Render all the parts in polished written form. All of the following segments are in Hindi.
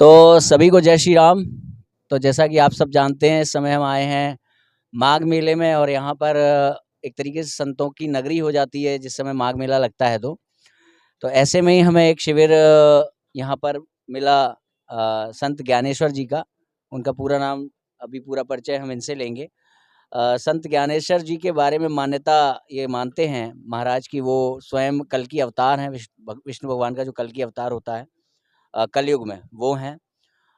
तो सभी को जय श्री राम। तो जैसा कि आप सब जानते हैं, इस समय हम आए हैं माघ मेले में और यहाँ पर एक तरीके से संतों की नगरी हो जाती है जिस समय माघ मेला लगता है। तो ऐसे में ही हमें एक शिविर यहाँ पर मिला संत ज्ञानेश्वर जी का। उनका पूरा नाम, अभी पूरा परिचय हम इनसे लेंगे। संत ज्ञानेश्वर जी के बारे में मान्यता ये मानते हैं महाराज कि वो स्वयं कल की अवतार हैं। विष्णु भगवान का जो कल की अवतार होता है कलयुग में, वो हैं।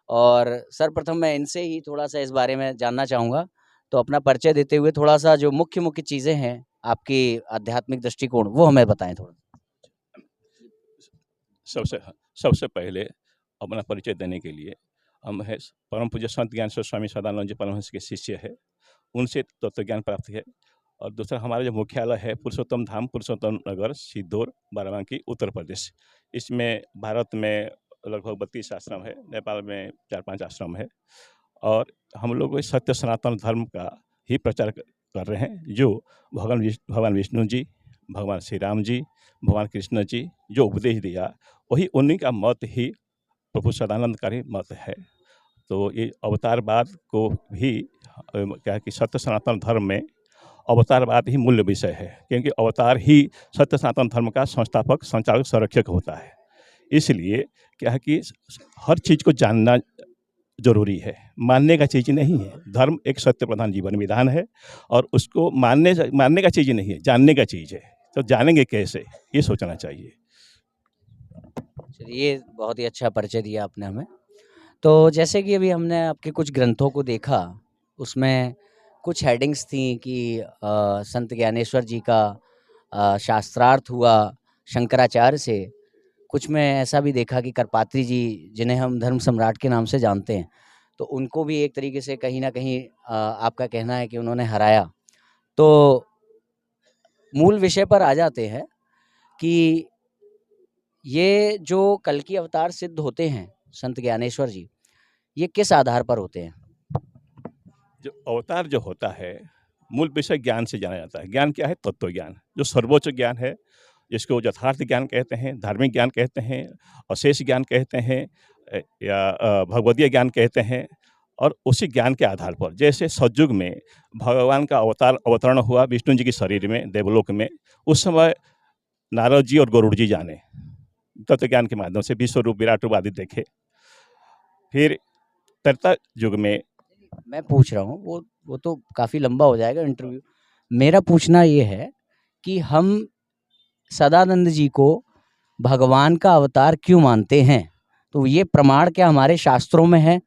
और सर्वप्रथम मैं इनसे ही थोड़ा-सा इस बारे में जानना चाहूँगा। तो अपना परिचय देते हुए थोड़ा-सा जो मुख्य-मुख्य चीज़ें हैं आपकी आध्यात्मिक दृष्टिकोण, वो हमें बताएँ थोड़ा। सबसे सबसे पहले अपना परिचय देने के लिए हम है परम पूज्य संत ज्ञानेश्वर स्वामी सदानंद जी परमहंस के शिष्य है, उनसे तत्व ज्ञान प्राप्त है। और दूसरा हमारा जो मुख्यालय है पुरुषोत्तम धाम, पुरुषोत्तम नगर, सिद्धौर, बाराबंकी, उत्तर प्रदेश। इसमें भारत में लगभग 32 आश्रम है, नेपाल में 4-5 आश्रम है। और हम लोग इस सत्य सनातन धर्म का ही प्रचार कर रहे हैं, जो भगवान विष्णु जी, भगवान श्री राम जी, भगवान कृष्ण जी जो उपदेश दिया, वही उन्हीं का मत ही प्रभु सदानंद का ही मत है। तो ये अवतारवाद को भी क्या है कि सत्य सनातन धर्म में अवतारवाद ही मूल्य विषय है, क्योंकि अवतार ही सत्य सनातन धर्म का संस्थापक, संचालक, संरक्षक होता है। इसलिए क्या है कि हर चीज़ को जानना जरूरी है, मानने का चीज़ नहीं है। धर्म एक सत्य प्रधान जीवन विधान है और उसको मानने का चीज़ नहीं है, जानने का चीज़ है। तो जानेंगे कैसे, ये सोचना चाहिए। चलिए, बहुत ही अच्छा परिचय दिया आपने हमें। तो जैसे कि अभी हमने आपके कुछ ग्रंथों को देखा, उसमें कुछ हेडिंग्स थी कि संत ज्ञानेश्वर जी का शास्त्रार्थ हुआ शंकराचार्य से। कुछ में ऐसा भी देखा कि करपात्री जी, जिन्हें हम धर्म सम्राट के नाम से जानते हैं, तो उनको भी एक तरीके से कहीं न कहीं आपका कहना है कि उन्होंने हराया। तो मूल विषय पर आ जाते हैं कि ये जो कल की अवतार सिद्ध होते हैं संत ज्ञानेश्वर जी, ये किस आधार पर होते हैं? जो अवतार जो होता है, मूल विषय ज्ञान से जाना जाता है। ज्ञान क्या है? तत्व ज्ञान, जो सर्वोच्च ज्ञान है, जिसको यथार्थ ज्ञान कहते हैं, धार्मिक ज्ञान कहते हैं, अशेष ज्ञान कहते हैं, या भगवदीय ज्ञान कहते हैं। और उसी ज्ञान के आधार पर, जैसे सतयुग में भगवान का अवतरण हुआ विष्णु जी के शरीर में देवलोक में, उस समय नारद जी और गरुड़ जी जाने तत्व ज्ञान के माध्यम से विश्व रूप, विराट रूप आदि देखे। फिर त्रेता युग में मैं पूछ रहा हूँ, वो तो काफ़ी लंबा हो जाएगा इंटरव्यू। मेरा पूछना ये है कि हम सदानंद जी को भगवान का अवतार क्यों मानते हैं? तो ये प्रमाण क्या हमारे शास्त्रों में है?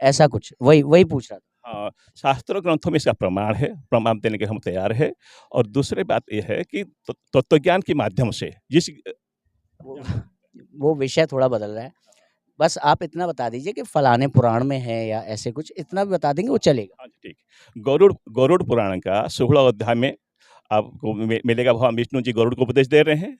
ऐसा कुछ वही पूछ रहा था। हाँ, शास्त्रों ग्रंथों में इसका प्रमाण है, प्रमाण देने के हम तैयार है। और दूसरी बात यह है कि तत्वज्ञान के माध्यम से जिस वो वो विषय थोड़ा बदल रहा है। बस आप इतना बता दीजिए कि फलाने पुराण में है या ऐसे कुछ, इतना भी बता देंगे वो चलेगा। हाँ जी, ठीक। गरुड़ पुराण का 16 अध्याय में आपको मिलेगा, भगवान विष्णु जी गरुड़ को उपदेश दे रहे हैं।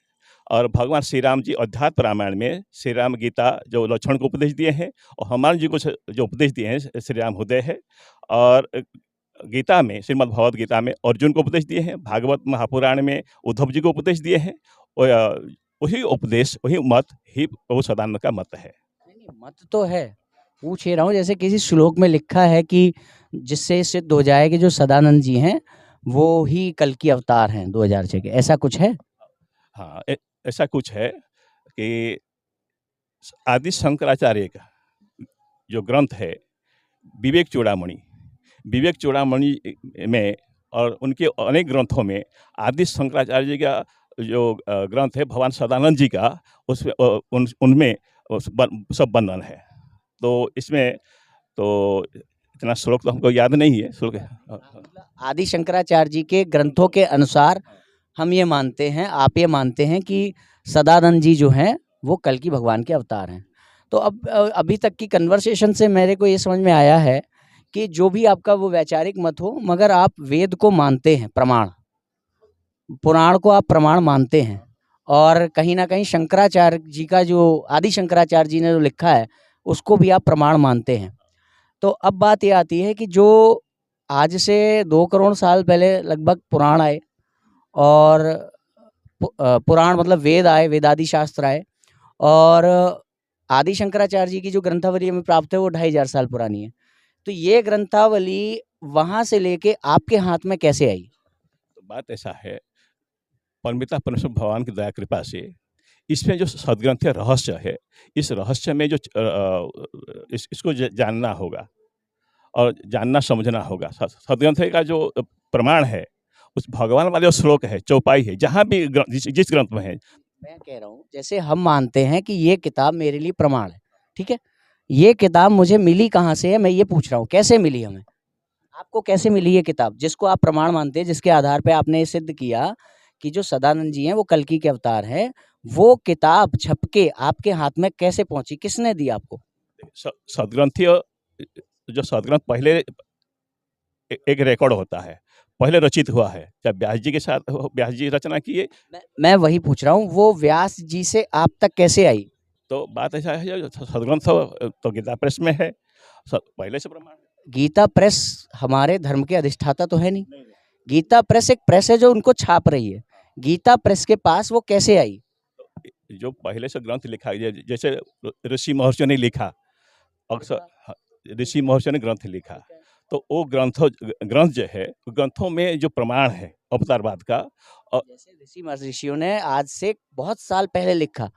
और भगवान श्री राम जी अध्यात्म रामायण में श्री राम गीता जो लक्ष्मण को उपदेश दिए हैं, और हनुमान जी को जो उपदेश दिए हैं श्री राम हृदय है। और गीता में, श्रीमद् भगवद गीता में अर्जुन को उपदेश दिए हैं। भागवत महापुराण में उद्धव जी को उपदेश दिए हैं। और वही उपदेश, वही मत ही प्रभु सदानंद का मत है। नहीं, मत तो है, पूछ ही रहा हूँ। जैसे किसी श्लोक में लिखा है कि जिससे सिद्ध हो जाए कि जो सदानंद जी हैं वो ही कल की अवतार हैं 2006 के, ऐसा कुछ है? हाँ, ऐसा कुछ है कि आदि शंकराचार्य का जो ग्रंथ है विवेक चूड़ामणि में और उनके अनेक ग्रंथों में आदि शंकराचार्य जी का जो ग्रंथ है भगवान सदानंद जी का, उसमें उनमें सब वर्णन है। तो इसमें तो इतना श्लोक तो हमको याद नहीं है श्लोक। मतलब आदि शंकराचार्य जी के ग्रंथों के अनुसार हम ये मानते हैं, आप ये मानते हैं कि सदानंद जी जो हैं वो कल की भगवान के अवतार हैं। तो अब अभी तक की कन्वर्सेशन से मेरे को ये समझ में आया है कि जो भी आपका वो वैचारिक मत हो, मगर आप वेद को मानते हैं, प्रमाण, पुराण को आप प्रमाण मानते हैं। और कहीं ना कहीं शंकराचार्य जी का जो आदि शंकराचार्य जी ने जो लिखा है उसको भी आप प्रमाण मानते हैं। तो अब बात ये आती है कि जो आज से 2 करोड़ साल पहले लगभग पुराण आए, और पुराण मतलब वेद आए, वेदादि शास्त्र आए, और आदि शंकराचार्य जी की जो ग्रंथावली हमें प्राप्त है वो 2500 साल पुरानी है। तो ये ग्रंथावली वहां से लेके आपके हाथ में कैसे आई? तो बात ऐसा है, परमिता परमेश्वर भगवान की दया कृपा से इसमें जो सदग्रंथ रहस्य है, इस रहस्य में जो इसको जानना होगा और जानना समझना होगा। सदग्रंथ का जो प्रमाण है, उस भगवान वाले जो श्लोक है, चौपाई है, जहाँ भी जिस ग्रंथ में है। मैं कह रहा हूँ जैसे हम मानते हैं कि ये किताब मेरे लिए प्रमाण है, ठीक है, ये किताब मुझे मिली कहाँ से है, मैं ये पूछ रहा हूँ, कैसे मिली हमें? आपको कैसे मिली ये किताब जिसको आप प्रमाण मानते हैं, जिसके आधार पे आपने ये सिद्ध किया कि जो सदानंद जी हैं वो कल्कि के अवतार हैं, वो किताब छप के आपके हाथ में कैसे पहुंची, किसने दी आपको? सदग्रंथीय जो सदग्रंथ पहले एक रिकॉर्ड होता है, पहले रचित हुआ है, जब व्यास जी के साथ व्यास जी रचना किए। मैं वही पूछ रहा हूँ, वो व्यास जी से आप तक कैसे आई? तो बात ऐसा है, जो सदग्रंथ तो गीता प्रेस में है, पहले से प्रमाण। गीता प्रेस हमारे धर्म के अधिष्ठाता तो है नहीं। गीता प्रेस एक प्रेस है जो उनको छाप रही है, गीता प्रेस के पास वो कैसे आई? जो पहले से ग्रंथ लिखा, जैसे ऋषि महर्षि ने लिखा, अक्सर ऋषि महर्षि ने ग्रंथ लिखा, तो वो ग्रंथ जो है, ग्रंथों में जो प्रमाण है अवतारवाद का, जैसे ऋषि महर्षियों ने आज से बहुत साल पहले लिखा,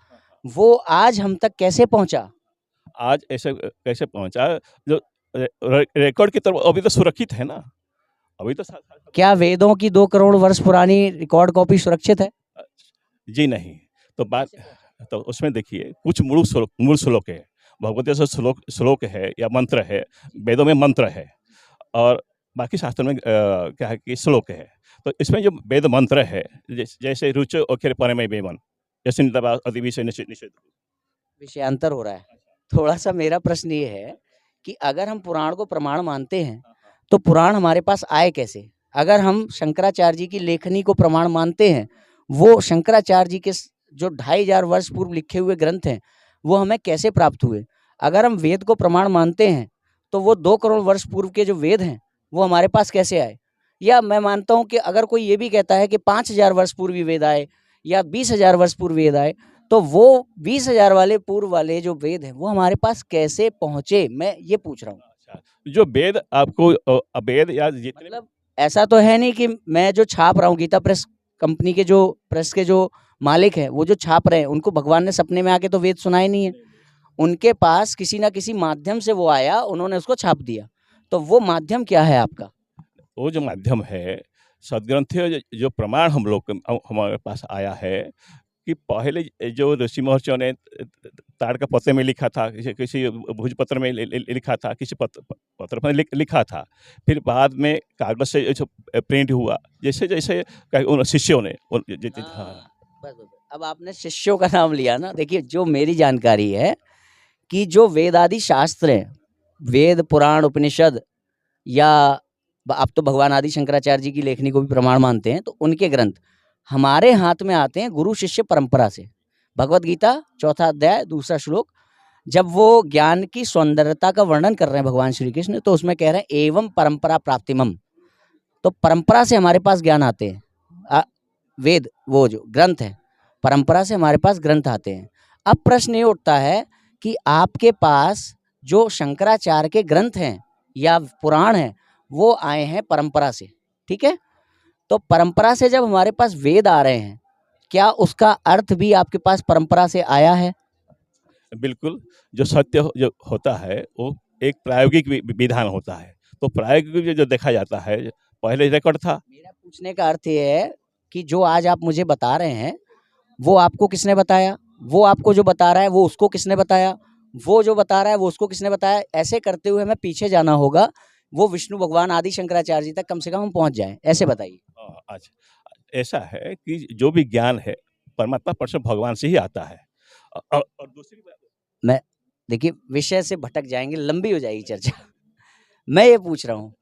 वो आज हम तक कैसे पहुंचा? आज ऐसे कैसे पहुंचा, जो रिकॉर्ड की तरफ अभी तो सुरक्षित है ना, अभी तो क्या वेदों की 2 करोड़ वर्ष पुरानी रिकॉर्ड कॉपी सुरक्षित है? जी नहीं। तो बात, तो उसमें देखिए कुछ मूल श्लोक है, भगवत गीता श्लोक है या मंत्र है, वेदों में मंत्र है, और बाकी शास्त्र में क्या है कि श्लोक है। तो इसमें जो वेद मंत्र है, जैसे रुचो अखिर परमे वेमन, जैसे निषेध विषयांतर हो रहा है। थोड़ा सा मेरा प्रश्न ये है कि अगर हम पुराण को प्रमाण मानते हैं तो पुराण हमारे पास आए कैसे? अगर हम शंकराचार्य जी की लेखनी को प्रमाण मानते हैं, वो शंकराचार्य जी के जो 2500 वर्ष पूर्व लिखे हुए ग्रंथ हैं, वो हमें कैसे प्राप्त हुए? अगर हम वेद को प्रमाण मानते हैं तो वो 2 करोड़ वर्ष पूर्व के जो वेद हैं वो हमारे पास कैसे आए? या मैं मानता हूँ कि अगर कोई ये भी कहता है कि 5000 वर्ष पूर्व वेद आए या 20,000 वर्ष पूर्व वेद आए, तो वो 20,000 वाले पूर्व वाले जो वेद हैं वो हमारे पास कैसे पहुंचे, मैं ये पूछ रहा हूँ। जो वेद आपको वेद या जितने, मतलब ऐसा तो है नहीं कि मैं जो छाप रहा हूँ, गीता प्रेस कंपनी के जो प्रेस के जो मालिक हैं, वो जो छाप रहे हैं, उनको भगवान ने सपने में आके तो वेद सुनाए नहीं है, उनके पास किसी ना किसी माध्यम से वो आया, उन्होंने उसको छाप दिया। तो वो माध्यम क्या है आपका? वो जो माध्यम है, सदग्रंथीय जो प्रमाण हम लोग हमारे पास आया है, कि पहले जो ऋषि महर्षियों ने ताड़ का पत्ते में लिखा था, किसी भोजपत्र में लिखा था, किसी पत्र में लिखा था, फिर बाद में कागज से जो प्रिंट हुआ, जैसे जैसे उन शिष्यों ने अब आपने शिष्यों का नाम लिया ना, देखिए जो मेरी जानकारी है कि जो वेद आदि शास्त्र हैं, वेद पुराण उपनिषद, या आप तो भगवान आदि शंकराचार्य जी की लेखनी को भी प्रमाण मानते हैं, तो उनके ग्रंथ हमारे हाथ में आते हैं गुरु शिष्य परंपरा से। भगवत गीता 4था अध्याय 2रा श्लोक, जब वो ज्ञान की सौंदर्यता का वर्णन कर रहे हैं भगवान श्री कृष्ण, तो उसमें कह रहे हैं एवं परंपरा प्राप्तिमम, तो परंपरा से हमारे पास ज्ञान आते हैं। वेद वो जो ग्रंथ है, परंपरा से हमारे पास ग्रंथ आते हैं। अब प्रश्न ये उठता है कि आपके पास जो शंकराचार्य के ग्रंथ हैं या पुराण हैं, वो आए हैं परंपरा से, ठीक है? तो परंपरा से जब हमारे पास वेद आ रहे हैं, क्या उसका अर्थ भी आपके पास परंपरा से आया है? बिल्कुल, जो सत्य जो होता है वो एक प्रायोगिक विधान होता है, तो प्रायोगिक जो देखा जाता है, पहले रिकॉर्ड था। मेरा पूछने का अर्थ ये है कि जो आज आप मुझे बता रहे हैं, वो आपको किसने बताया? वो आपको जो बता रहा है वो उसको किसने बताया? वो जो बता रहा है वो उसको किसने बताया? ऐसे करते हुए हमें पीछे जाना होगा, वो विष्णु भगवान आदि शंकराचार्य जी तक कम से कम हम पहुंच जाएं, ऐसे बताइए। अच्छा, ऐसा है कि जो भी ज्ञान है परमात्मा परमेश्वर भगवान से ही आता है। और दूसरी बात, मैं देखिए विषय से भटक जाएंगे, लंबी हो जाएगी चर्चा। मैं ये पूछ रहा हूँ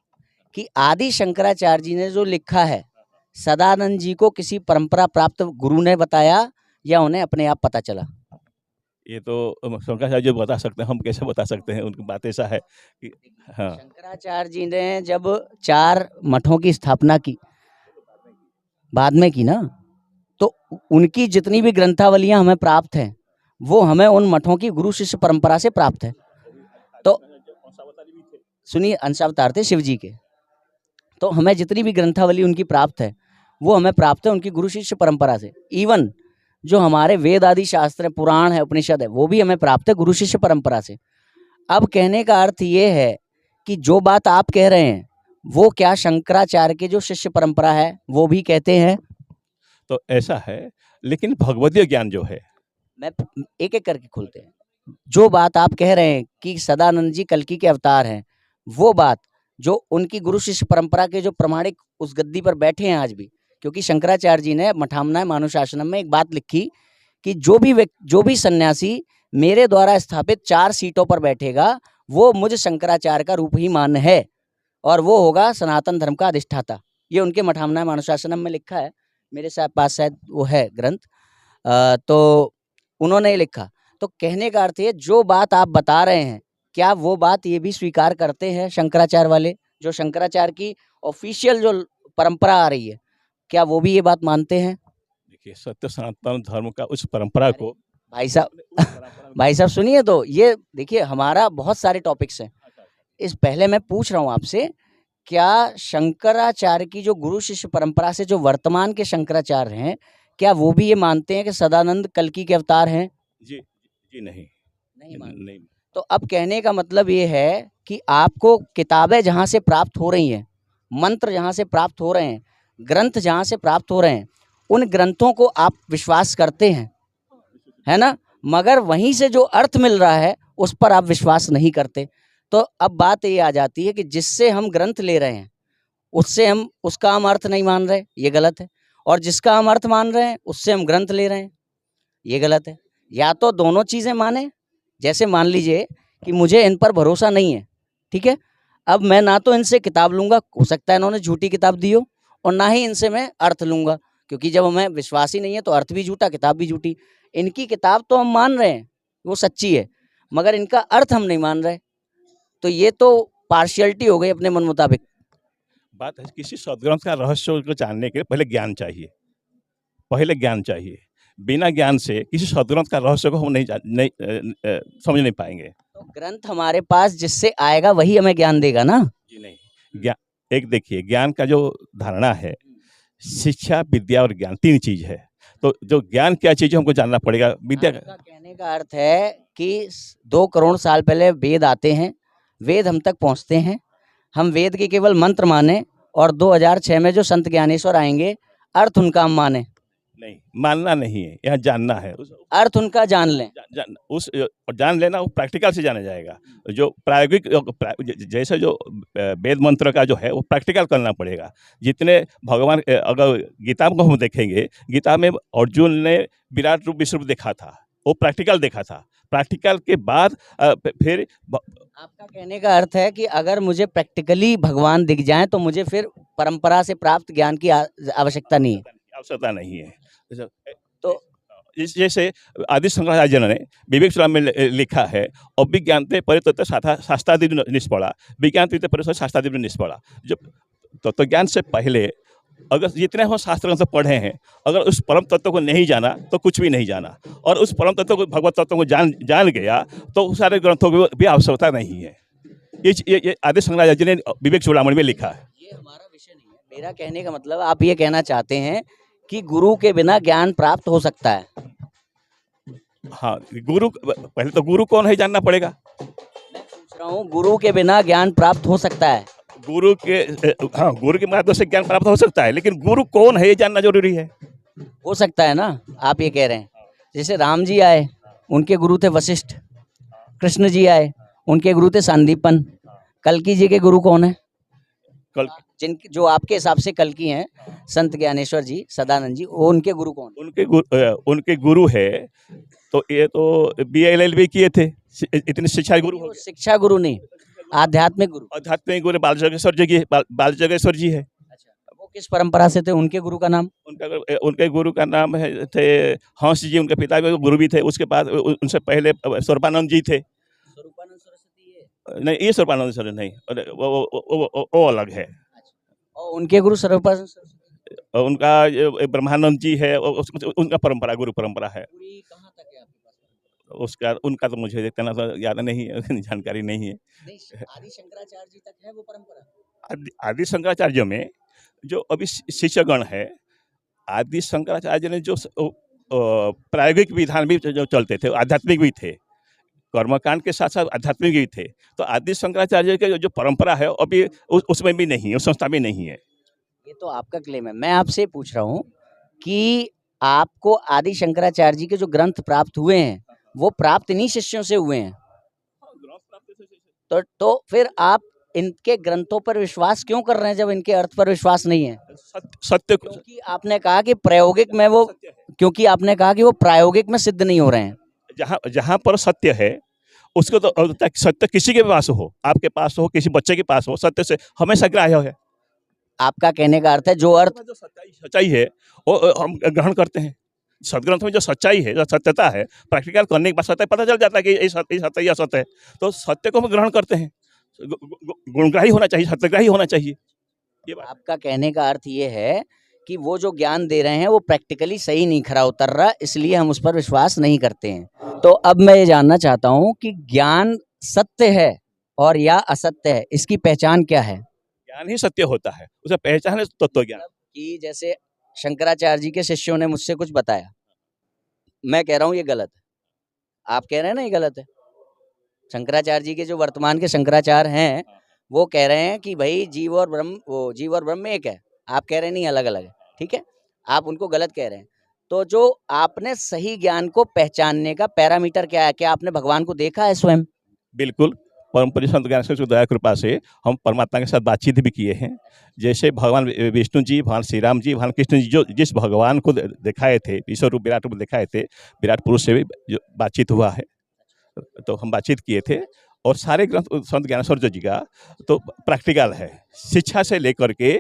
कि आदि शंकराचार्य जी ने जो लिखा है, सदानंद जी को किसी परंपरा प्राप्त गुरु ने बताया या उन्हें अपने आप पता चला? ये तो शंकराचार्य जी बता सकते हैं, हम कैसे बता सकते हैं? उनकी बात ऐसा है कि हाँ, शंकराचार्य जी ने जब 4 मठों की स्थापना की, बाद में की ना, तो उनकी जितनी भी ग्रंथावलियां हमें प्राप्त हैं, वो हमें उन मठों की गुरु शिष्य परंपरा से प्राप्त है। तो सुनिए, अंशावतार थे शिव जी के। तो हमें जितनी भी ग्रंथावली उनकी प्राप्त है वो हमें प्राप्त है उनकी गुरु शिष्य परंपरा से। इवन जो हमारे वेद आदि शास्त्र है, पुराण है, उपनिषद है, वो भी हमें प्राप्त है गुरु शिष्य परंपरा से। अब कहने का अर्थ ये है कि जो बात आप कह रहे हैं वो क्या शंकराचार्य के जो शिष्य परंपरा है वो भी कहते हैं? तो ऐसा है, लेकिन भगवदीय ज्ञान जो है, मैं एक एक करके खोलते हैं। जो बात आप कह रहे हैं कि सदानंद जी कल्कि के अवतार हैं, वो बात जो उनकी गुरु शिष्य परंपरा के जो प्रमाणिक उस गद्दी पर बैठे हैं आज भी, क्योंकि शंकराचार्य जी ने मठामनाय मानुशासनम में एक बात लिखी कि जो भी सन्यासी मेरे द्वारा स्थापित 4 सीटों पर बैठेगा वो मुझ शंकराचार्य का रूप ही मान्य है और वो होगा सनातन धर्म का अधिष्ठाता। ये उनके मठामनाय मानुशासनम में लिखा है, मेरे पास शायद वो है ग्रंथ। तो उन्होंने ये लिखा। तो कहने का अर्थ है जो बात आप बता रहे हैं, क्या वो बात ये भी स्वीकार करते हैं शंकराचार्य वाले, जो शंकराचार्य की ऑफिशियल जो परंपरा आ रही है, क्या वो भी ये बात मानते हैं? देखिए, सत्य सनातन धर्म का उस परंपरा को भाई साहब भाई साहब सुनिए, तो ये देखिए हमारा बहुत सारे टॉपिक्स हैं। इस पहले मैं पूछ रहा हूँ आपसे, क्या शंकराचार्य की जो गुरु शिष्य परंपरा से जो वर्तमान के शंकराचार्य हैं, क्या वो भी ये मानते हैं कि सदानंद कल्कि के अवतार हैं? जी जी नहीं नहीं मानते। नहीं। तो अब कहने का मतलब ये है कि आपको किताबें जहाँ से प्राप्त हो रही हैं, मंत्र जहाँ से प्राप्त हो रहे हैं, ग्रंथ जहाँ से प्राप्त हो रहे हैं, उन ग्रंथों को आप विश्वास करते हैं, है ना? मगर वहीं से जो अर्थ मिल रहा है उस पर आप विश्वास नहीं करते। तो अब बात ये आ जाती है कि जिससे हम ग्रंथ ले रहे हैं उससे उसका हम अर्थ नहीं मान रहे, ये गलत है। और जिसका हम अर्थ मान रहे हैं उससे हम ग्रंथ ले रहे हैं, ये गलत है। या तो दोनों चीज़ें माने, जैसे मान लीजिए कि मुझे इन पर भरोसा नहीं है, ठीक है? अब मैं ना तो इनसे किताब लूँगा, हो सकता है इन्होंने झूठी किताब दी हो, और ना ही इनसे मैं अर्थ लूँगा, क्योंकि जब हमें विश्वास ही नहीं है तो अर्थ भी झूठा, किताब भी झूठी। इनकी किताब तो हम मान रहे हैं, वो सच्ची है, मगर इनका अर्थ हम नहीं मान रहे। तो ये तो पार्शियलिटी हो गई अपने मन मुताबिक। बात है, किसी सदग्रंथ का रहस्य को जानने के लिए पहले ज्ञान चाहिए, पहले ज्ञान चाहिए। बिना ज्ञान से किसी सदग्रंथ का रहस्य को हम समझ नहीं पाएंगे। तो ग्रंथ हमारे पास जिससे आएगा वही हमें ज्ञान देगा ना? जी नहीं। ज्ञान एक देखिए, ज्ञान का जो धारणा है, शिक्षा, विद्या और ज्ञान 3 चीज है। तो जो ज्ञान क्या चीज है हमको जानना पड़ेगा। विद्या आपका कहने का अर्थ है कि 2 करोड़ साल पहले वेद आते हैं, वेद हम तक पहुंचते हैं, हम वेद के केवल मंत्र माने, और 2006 में जो संत ज्ञानेश्वर आएंगे अर्थ उनका हम माने? नहीं, मानना नहीं है, यहाँ जानना है। अर्थ उनका जान लें। जान लेना वो प्रैक्टिकल से जाना जाएगा। जो प्रायोगिक जैसे जो वेद मंत्र का जो है वो प्रैक्टिकल करना पड़ेगा। जितने भगवान, अगर गीता को हम देखेंगे, गीता में अर्जुन ने विराट रूप विश्व रूप देखा था, वो प्रैक्टिकल देखा था। प्रैक्टिकल के बाद फिर आपका कहने का अर्थ है कि अगर मुझे प्रैक्टिकली भगवान दिख जाएं तो मुझे फिर परंपरा से प्राप्त ज्ञान की आवश्यकता नहीं है। आवश्यकता नहीं है। तो जैसे आदि शंकराचार्य ने विवेक चूड़ामणि में लिखा है, अभिज्ञानते परितत्व शास्त्रादि निष्पड़ा, विज्ञानते परितत्व शास्त्रादि निष्पड़ा। जो तत्व ज्ञान से पहले अगर जितने हम शास्त्र से पढ़े हैं, अगर उस परम तत्व को नहीं जाना तो कुछ भी नहीं जाना, और उस परम तत्व को, भगवत तत्व को जान गया तो सारे ग्रंथों की भी आवश्यकता नहीं है। ये आदि शंकराचार्य ने विवेक चूड़ामणि में लिखा है। ये हमारा विषय नहीं है। मेरा कहने का मतलब, आप ये कहना चाहते हैं कि गुरु के बिना ज्ञान प्राप्त हो सकता है? हाँ, गुरु पहले तो गुरु कौन है जानना पड़ेगा। मैं पूछ रहा हूँ, गुरु के बिना ज्ञान प्राप्त हो सकता है? गुरु के माध्यम से ज्ञान प्राप्त हो सकता है, लेकिन गुरु कौन है ये जानना जरूरी है। हो सकता है ना, आप ये कह रहे हैं। जैसे राम जी आए, उनके गुरु थे वशिष्ठ, कृष्ण जी आए, उनके गुरु थे सांदीपन, कल्कि जी के गुरु कौन है? जो आपके हिसाब से कल्कि हैं, संत ज्ञानेश्वर जी, सदानंद जी, वो उनके गुरु कौन? उनके गुरु है तो ये तो BA-LLB किए थे, इतने शिक्षा गुरु हो गए। शिक्षा गुरु नहीं, आध्यात्मिक गुरु। आध्यात्मिक गुरु बाल जगेश्वर जी है। अच्छा, वो किस परंपरा से थे? उनके गुरु का नाम? उनके गुरु का नाम थे हंस जी, उनके पिता के गुरु भी थे। उसके बाद उनसे पहले स्वरूपानंद जी थे। स्वरूपानंद सरस्वती? नहीं, ये स्वरूपानंद सर नहीं, वो अलग है। और उनके गुरु स्वरूपानंद सरस्वती? उनका ब्रह्मानंद जी है, उनका परंपरा, गुरु परंपरा है। कहाँ तक है आपके पास? उसका उनका तो मुझे इतना तो याद नहीं है, जानकारी नहीं है। आदि शंकराचार्य जी तक है वो परंपरा। आदि शंकराचार्य में जो अभी शिष्यगण है, आदि शंकराचार्य ने जो प्रायोगिक विधान भी जो चलते थे, आध्यात्मिक भी थे, कर्मकांड के साथ साथ आध्यात्मिक भी थे। तो आदि शंकराचार्य के जो परंपरा है अभी उसमें भी नहीं है, उस संस्था में नहीं है। ये तो आपका क्लेम है। मैं आपसे पूछ रहा हूँ कि आपको आदि शंकराचार्य जी के जो ग्रंथ प्राप्त हुए हैं वो प्राप्त इन्हीं शिष्यों से हुए हैं, तो फिर आप इनके ग्रंथों पर विश्वास क्यों कर रहे हैं जब इनके अर्थ पर विश्वास नहीं है? सत्य क्योंकि आपने कहा कि प्रायोगिक में वो क्योंकि आपने कहा कि वो प्रायोगिक में सिद्ध नहीं हो रहे हैं। जहाँ पर सत्य है उसको तो सत्य किसी के पास हो, आपके पास हो, किसी बच्चे के पास हो, सत्य से हमेशा ग्राह्य है। आपका कहने का अर्थ है जो अर्थ जो सच्चाई है वो हम ग्रहण करते हैं। सदग्रंथ में जो सच्चाई है, जो सत्यता है, प्रैक्टिकल करने के बाद सत्य पता चल जाता है कि ये सत्य या असत्य है, तो सत्य को हम ग्रहण करते हैं। गुणग्राही होना चाहिए, सत्यग्राही होना चाहिए। ये बात आपका कहने का अर्थ ये है कि वो जो ज्ञान दे रहे हैं वो प्रैक्टिकली सही नहीं खरा उतर रहा, इसलिए हम उस पर विश्वास नहीं करते हैं। तो अब मैं ये जानना चाहता हूँ कि ज्ञान सत्य है और या असत्य है, इसकी पहचान क्या है? ज्ञान ही सत्य होता है, उसे पहचान है तत्व ज्ञान। कि जैसे शंकराचार्य जी के शिष्यों ने मुझसे कुछ बताया, मैं कह रहा हूँ ये गलत है, आप कह रहे हैं ना ये गलत है। शंकराचार्य जी के जो वर्तमान के शंकराचार्य हैं वो कह रहे हैं कि भाई जीव और ब्रह्म एक है, आप कह रहे हैं नहीं अलग अलग है, ठीक है, आप उनको गलत कह रहे हैं। तो जो आपने सही ज्ञान को पहचानने का पैरामीटर क्या है? क्या आपने भगवान को देखा है स्वयं? बिल्कुल, परम पूज्य संत ज्ञान सिंह दया कृपा से हम परमात्मा के साथ बातचीत भी किए हैं। जैसे भगवान विष्णु जी, भगवान श्री राम जी, भगवान कृष्ण जी जो जिस भगवान को दिखाए थे, विश्व रूप विराट रूप दिखाए थे, विराट पुरुष से भी जो बातचीत हुआ है, तो हम बातचीत किए थे। और सारे ग्रंथ संत ज्ञानेश्वर जी का तो प्रैक्टिकल है, शिक्षा से लेकर के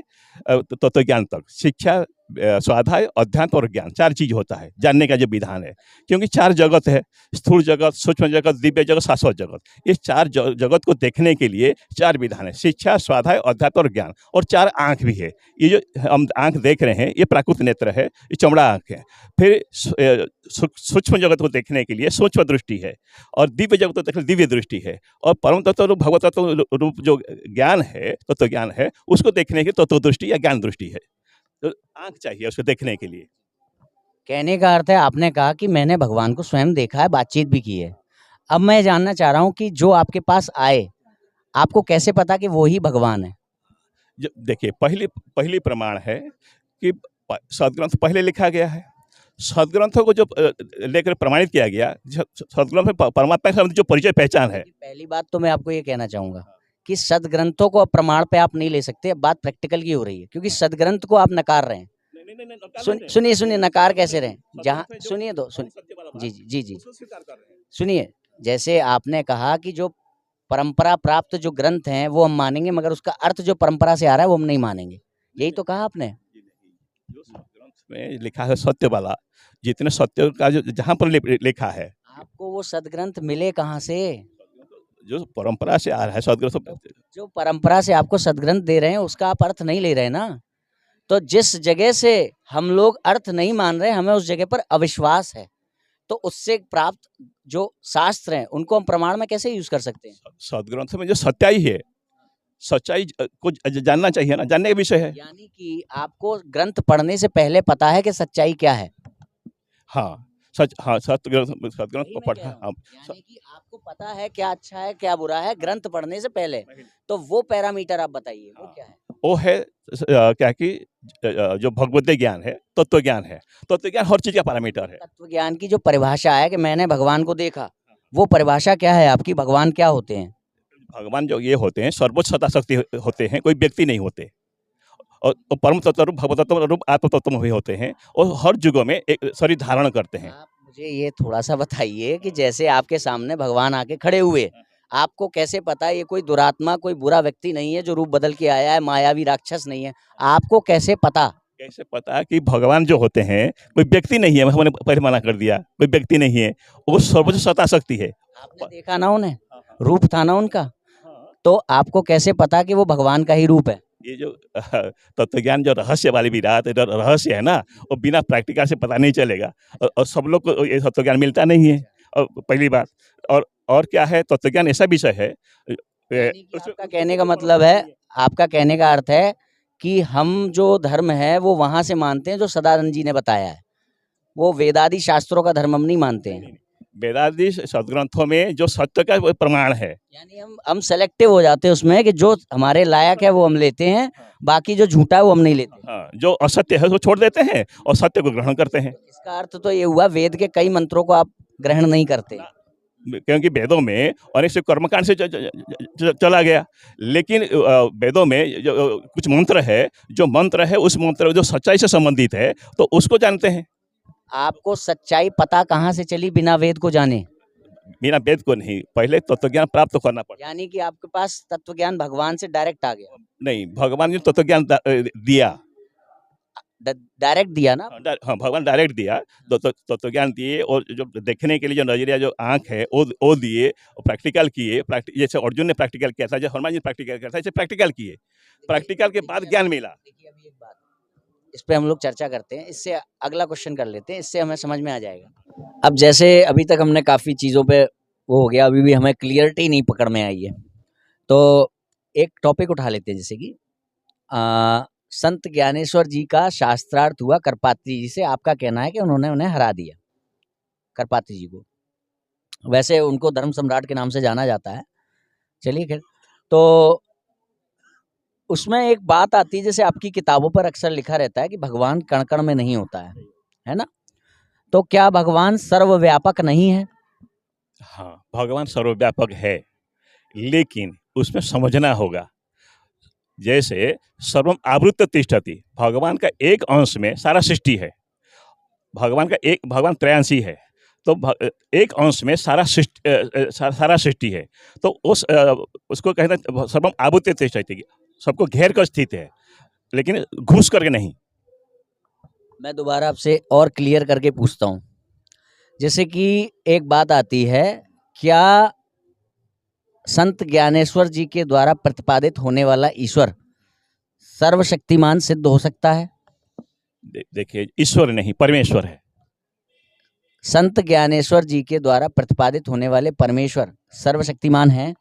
तत्व ज्ञान तक। शिक्षा, स्वाध्याय, अध्यात्म और ज्ञान, 4 चीज होता है जानने का जो विधान है। क्योंकि 4 जगत है, स्थूल जगत, सूक्ष्म जगत, दिव्य जगत, शाश्वत जगत। इस 4 जगत को देखने के लिए 4 विधान है, शिक्षा, स्वाध्याय, अध्यात्म और ज्ञान। और 4 आँख भी है। ये जो हम आँख देख रहे हैं ये प्राकृत नेत्र है, ये चमड़ा आँख है। फिर सूक्ष्म जगत को देखने के लिए सूक्ष्म दृष्टि है, और दिव्य जगत को देखने दिव्य दृष्टि है, और परम तत्व रूप भगवत तत्व रूप जो ज्ञान है, तत्व ज्ञान है, उसको देखने की तत्व दृष्टि या ज्ञान दृष्टि है। तो आँख चाहिए उसको देखने के लिए। कहने का अर्थ है आपने कहा कि मैंने भगवान को स्वयं देखा है, बातचीत भी की है। अब मैं जानना चाह रहा हूँ कि जो आपके पास आए, आपको कैसे पता कि वो ही भगवान है? देखिए, पहली प्रमाण है कि सदग्रंथ पहले लिखा गया है। सदग्रंथों को जो लेकर प्रमाणित किया गया, सदग्रंथ में परमात्मा के संबंधी जो परिचय पहचान है। पहली बात तो मैं आपको ये कहना चाहूंगा कि सदग्रंथों को प्रमाण पे आप नहीं ले सकते। अब बात प्रैक्टिकल की हो रही है, क्योंकि सदग्रंथ को आप नकार रहे हैं। सुनिए, नकार कैसे रहे? जहाँ सुनिए तो जी सुनिए, जैसे आपने कहा कि जो परंपरा प्राप्त जो ग्रंथ हैं वो हम मानेंगे, मगर उसका अर्थ जो परंपरा से आ रहा है वो हम नहीं मानेंगे, यही तो कहा आपने। जो ग्रंथ में लिखा है सत्य वाला, जितने सत्य का जो जहाँ पर लिखा है, आपको वो सदग्रंथ मिले कहाँ से? जो परंपरा से आ रहा है सदग्रंथ। जो परंपरा से आपको सदग्रंथ दे रहे हैं उसका आप अर्थ नहीं ले रहे ना। तो जिस जगह से हम लोग अर्थ नहीं मान रहे, हमें उस जगह पर अविश्वास है, तो उससे प्राप्त जो शास्त्र हैं उनको हम प्रमाण में कैसे यूज कर सकते हैं? सदग्रंथ में जो सच्चाई है, सच्चाई को जानना चाहिए ना, जानने का विषय है। यानी कि आपको ग्रंथ पढ़ने से पहले पता है कि सच्चाई क्या है? हाँ, सदग्रंथ को पढ़ा। यानी कि आपको पता है क्या अच्छा है क्या बुरा है ग्रंथ पढ़ने से पहले। तो वो पैरामीटर आप बताइए, वो क्या है? वो है क्या कि जो भगवत ज्ञान है, तत्व ज्ञान है। तत्व ज्ञान हर चीज का पैरामीटर है। तत्व ज्ञान की जो परिभाषा है कि मैंने भगवान को देखा, वो परिभाषा क्या है आपकी? भगवान क्या होते हैं? भगवान जो ये होते हैं सर्वोच्च सत्ता शक्ति होते हैं, कोई व्यक्ति नहीं होते। और परम तत्व रूप, भगवत तत्व रूप, आत्म तत्व भी होते हैं, और हर युगों में एक शरीर धारण करते हैं। आप मुझे ये थोड़ा सा बताइए कि जैसे आपके सामने भगवान आके खड़े हुए, आपको कैसे पता ये कोई दुरात्मा, कोई बुरा व्यक्ति नहीं है जो रूप बदल के आया है, मायावी राक्षस नहीं है? आपको कैसे पता? कैसे पता कि भगवान जो होते हैं कोई व्यक्ति नहीं है? हमने पहले मना कर दिया, कोई व्यक्ति नहीं है, वो सर्वोच्च सत्ता शक्ति है। आपने देखा ना उन्हें, रूप था ना उनका, तो आपको कैसे पता कि वो भगवान का ही रूप है? ये जो तत्व ज्ञान जो रहस्य वाली भी रहस्य है ना, वो बिना प्रैक्टिकल से पता नहीं चलेगा। और सब लोग को ये तत्व ज्ञान मिलता नहीं है। पहली बात। और क्या है, तत्वज्ञान ऐसा विषय है यानी कि आपका कहने का मतलब है, आपका कहने का अर्थ है कि हम जो धर्म है वो वहां से मानते हैं जो सदानंद जी ने बताया है, वो वेदादि शास्त्रों का धर्म हम नहीं मानते हैं। वेदादि सदग्रंथों में जो सत्य का प्रमाण है, यानी हम सेलेक्टिव हो जाते हैं उसमें कि जो हमारे लायक है वो हम लेते हैं, बाकी जो झूठा है वो हम नहीं लेते। हाँ, जो असत्य है वो छोड़ देते हैं और सत्य को ग्रहण करते हैं। इसका अर्थ तो ये हुआ वेद के कई मंत्रों को आप ग्रहण नहीं करते। क्योंकि वेदों में अनेक से कर्मकांड से चला गया, लेकिन वेदों में जो कुछ मंत्र है, जो मंत्र है उस मंत्र जो सच्चाई से संबंधित है तो उसको जानते हैं। आपको सच्चाई पता कहाँ से चली बिना वेद को जाने? बिना वेद को नहीं, पहले तत्वज्ञान प्राप्त करना पड़ता। यानी कि आपके पास तत्वज्ञान भगवान से डायरेक्ट आ गया? नहीं, भगवान ने तत्वज्ञान दिया, डायरेक्ट दिया ना? हाँ, भगवान डायरेक्ट दिया, तत्वज्ञान दिए, और जो देखने के लिए जो नजरिया, जो आंख है वो दिए, प्रैक्टिकल किए। जैसे अर्जुन ने प्रैक्टिकल किया था, जैसे हनुमान जी प्रैक्टिकल किया था, जैसे प्रैक्टिकल किए, प्रैक्टिकल के बाद ज्ञान मिला। देखिए अभी एक बात इस पे हम लोग चर्चा करते हैं, इससे अगला क्वेश्चन कर लेते हैं, इससे हमें समझ में आ जाएगा। अब जैसे अभी तक हमने काफ़ी चीज़ों पे वो हो गया, अभी भी हमें क्लियरिटी नहीं पकड़ में आई है, तो एक टॉपिक उठा लेते हैं, जैसे कि संत ज्ञानेश्वर जी का शास्त्रार्थ हुआ करपात्री जी से। आपका कहना है कि उन्होंने उन्हें हरा दिया, करपात्री जी को। वैसे उनको धर्म सम्राट के नाम से जाना जाता है, चलिए खैर। तो उसमें एक बात आती है, जैसे आपकी किताबों पर अक्सर लिखा रहता है कि भगवान कण कण में नहीं होता है ना? तो क्या भगवान सर्वव्यापक नहीं है? हाँ, भगवान सर्वव्यापक है, लेकिन उसमें समझना होगा। जैसे सर्वम आवृत्त तिष्ठति, भगवान का एक अंश में सारा सृष्टि है। भगवान त्रयांशी है, तो एक अंश में सारा सृष्टि है, तो उसको कहना सर्वम आवृत्त तिष्ठति, सबको घेर कर स्थित है, लेकिन घुस करके नहीं। मैं दोबारा आपसे और क्लियर करके पूछता हूँ, जैसे कि एक बात आती है, क्या संत ज्ञानेश्वर जी के द्वारा प्रतिपादित होने वाला ईश्वर सर्वशक्तिमान सिद्ध हो सकता है? देखिए, ईश्वर नहीं, परमेश्वर है। संत ज्ञानेश्वर जी के द्वारा प्रतिपादित होने वाले परमेश्वर सर्वशक्तिमान हैं?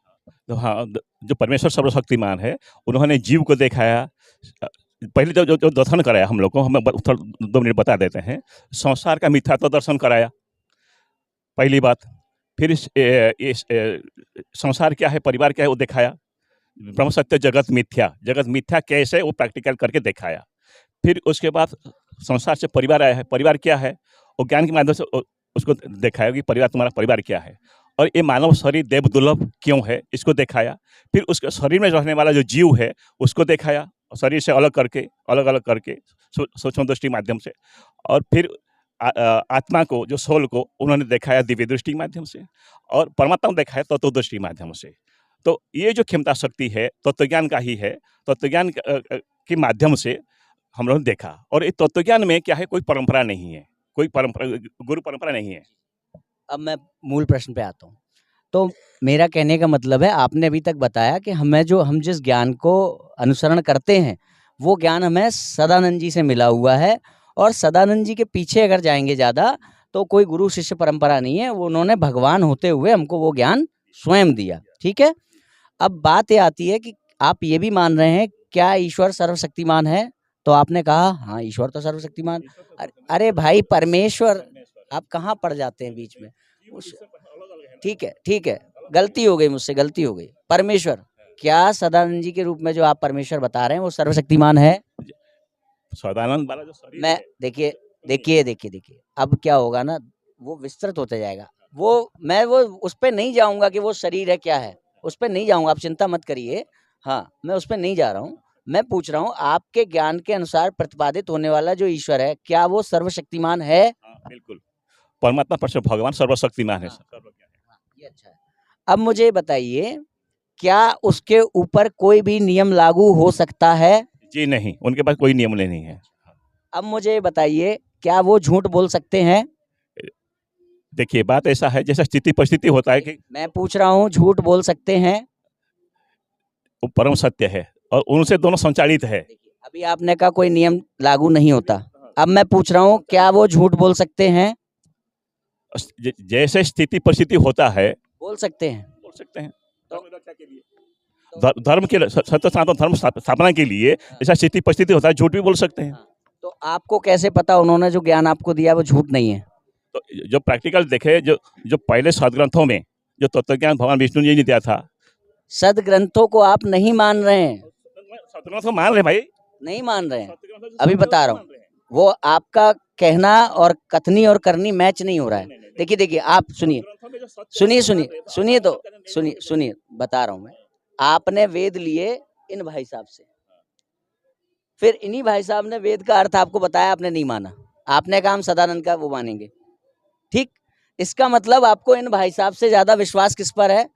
तो हाँ, जो परमेश्वर सर्वशक्तिमान है, उन्होंने जीव को दिखाया। पहले जो दर्शन कराया हम लोग को, हम 2 मिनट बता देते हैं। संसार का मिथ्यात्व दर्शन कराया, पहली बात। फिर इस संसार क्या है, परिवार क्या है, वो दिखाया। ब्रह्म सत्य जगत मिथ्या कैसे, वो प्रैक्टिकल करके दिखाया। फिर उसके बाद संसार से परिवार आया है, परिवार क्या है, वो ज्ञान के माध्यम से उसको दिखाया कि परिवार, तुम्हारा परिवार क्या है, और ये मानव शरीर देव दुर्लभ क्यों है, इसको दिखाया। फिर उसके शरीर में रहने वाला जो जीव है उसको दिखाया, शरीर से अलग करके सूक्ष्म दृष्टि माध्यम से। और फिर आत्मा को, जो सोल को, उन्होंने दिखाया दिव्य दृष्टि माध्यम से, और परमात्मा को दिखाया तत्व दृष्टि माध्यम से। तो ये जो क्षमता शक्ति है तत्वज्ञान का ही है, तत्वज्ञान के माध्यम से हम लोगों ने देखा। और इस तत्वज्ञान में क्या है, कोई परंपरा नहीं है, कोई परंपरा, गुरु परंपरा नहीं है। अब मैं मूल प्रश्न पे आता हूँ। तो मेरा कहने का मतलब है, आपने अभी तक बताया कि हम जिस ज्ञान को अनुसरण करते हैं वो ज्ञान हमें सदानंद जी से मिला हुआ है, और सदानंद जी के पीछे अगर जाएंगे ज़्यादा तो कोई गुरु शिष्य परंपरा नहीं है, वो उन्होंने भगवान होते हुए हमको वो ज्ञान स्वयं दिया, ठीक है। अब बात ये आती है कि आप ये भी मान रहे हैं, क्या ईश्वर सर्वशक्तिमान है? तो आपने कहा हाँ, ईश्वर तो सर्वशक्तिमान। अरे भाई, परमेश्वर, आप कहाँ पड़ जाते हैं बीच में? ठीक है, गलती हो गई मुझसे, गलती हो गई। परमेश्वर, क्या सदानंद जी के रूप में जो आप परमेश्वर बता रहे हैं वो सर्वशक्तिमान है? सदानंद वाला जो शरीर मैं देखिए, अब क्या होगा ना, वो विस्तृत होते जाएगा। मैं उस पे नहीं जाऊंगा कि वो शरीर है क्या है, उस पे नहीं जाऊंगा, आप चिंता मत करिए। हाँ, मैं उस पे नहीं जा रहा हूँ। मैं पूछ रहा हूँ, आपके ज्ञान के अनुसार प्रतिपादित होने वाला जो ईश्वर है, क्या वो सर्वशक्तिमान है? बिल्कुल, परमात्मा पर भगवान सर्वशक्तिमान है। ये अच्छा है। अब मुझे बताइए, क्या उसके ऊपर कोई भी नियम लागू हो सकता है? जी नहीं, उनके पास कोई नियम नहीं है। अब मुझे बताइए, क्या वो झूठ बोल सकते हैं? देखिए, बात ऐसा है, जैसा स्थिति परिस्थिति होता है कि मैं पूछ रहा हूँ, झूठ बोल सकते हैं? वो परम सत्य है और उनसे दोनों संचालित है। अभी आपने कहा कोई नियम लागू नहीं होता, अब मैं पूछ रहा हूँ, क्या वो झूठ बोल सकते हैं? जैसे स्थिति परिस्थिति होता है बोल सकते हैं। बोल सकते हैं। तो- धर्म रक्षा के लिए धर्म के सत्य सनातन धर्म स्थापना के लिए ऐसा स्थिति परिस्थिति होता है, झूठ भी बोल सकते हैं। हाँ, तो आपको कैसे पता उन्होंने जो ज्ञान आपको दिया वो झूठ नहीं है? तो जो प्रैक्टिकल देखे, जो पहले सदग्रंथों में जो तत्वज्ञान भगवान विष्णु जी ने दिया था, सदग्रंथों को आप नहीं मान रहे हैं, सदग्रंथ को मान रहे भाई, नहीं मान रहे हैं। अभी बता रहा हूँ, वो आपका कहना और कथनी और करनी मैच नहीं हो रहा है। देखिए आप सुनिए, बता रहा हूँ मैं। आपने वेद लिए इन भाई साहब से, फिर इन्हीं भाई साहब ने वेद का अर्थ आपको बताया, आपने नहीं माना, आपने कहा हम सदानंद का वो मानेंगे। ठीक, इसका मतलब आपको इन भाई साहब से ज्यादा विश्वास किस पर है?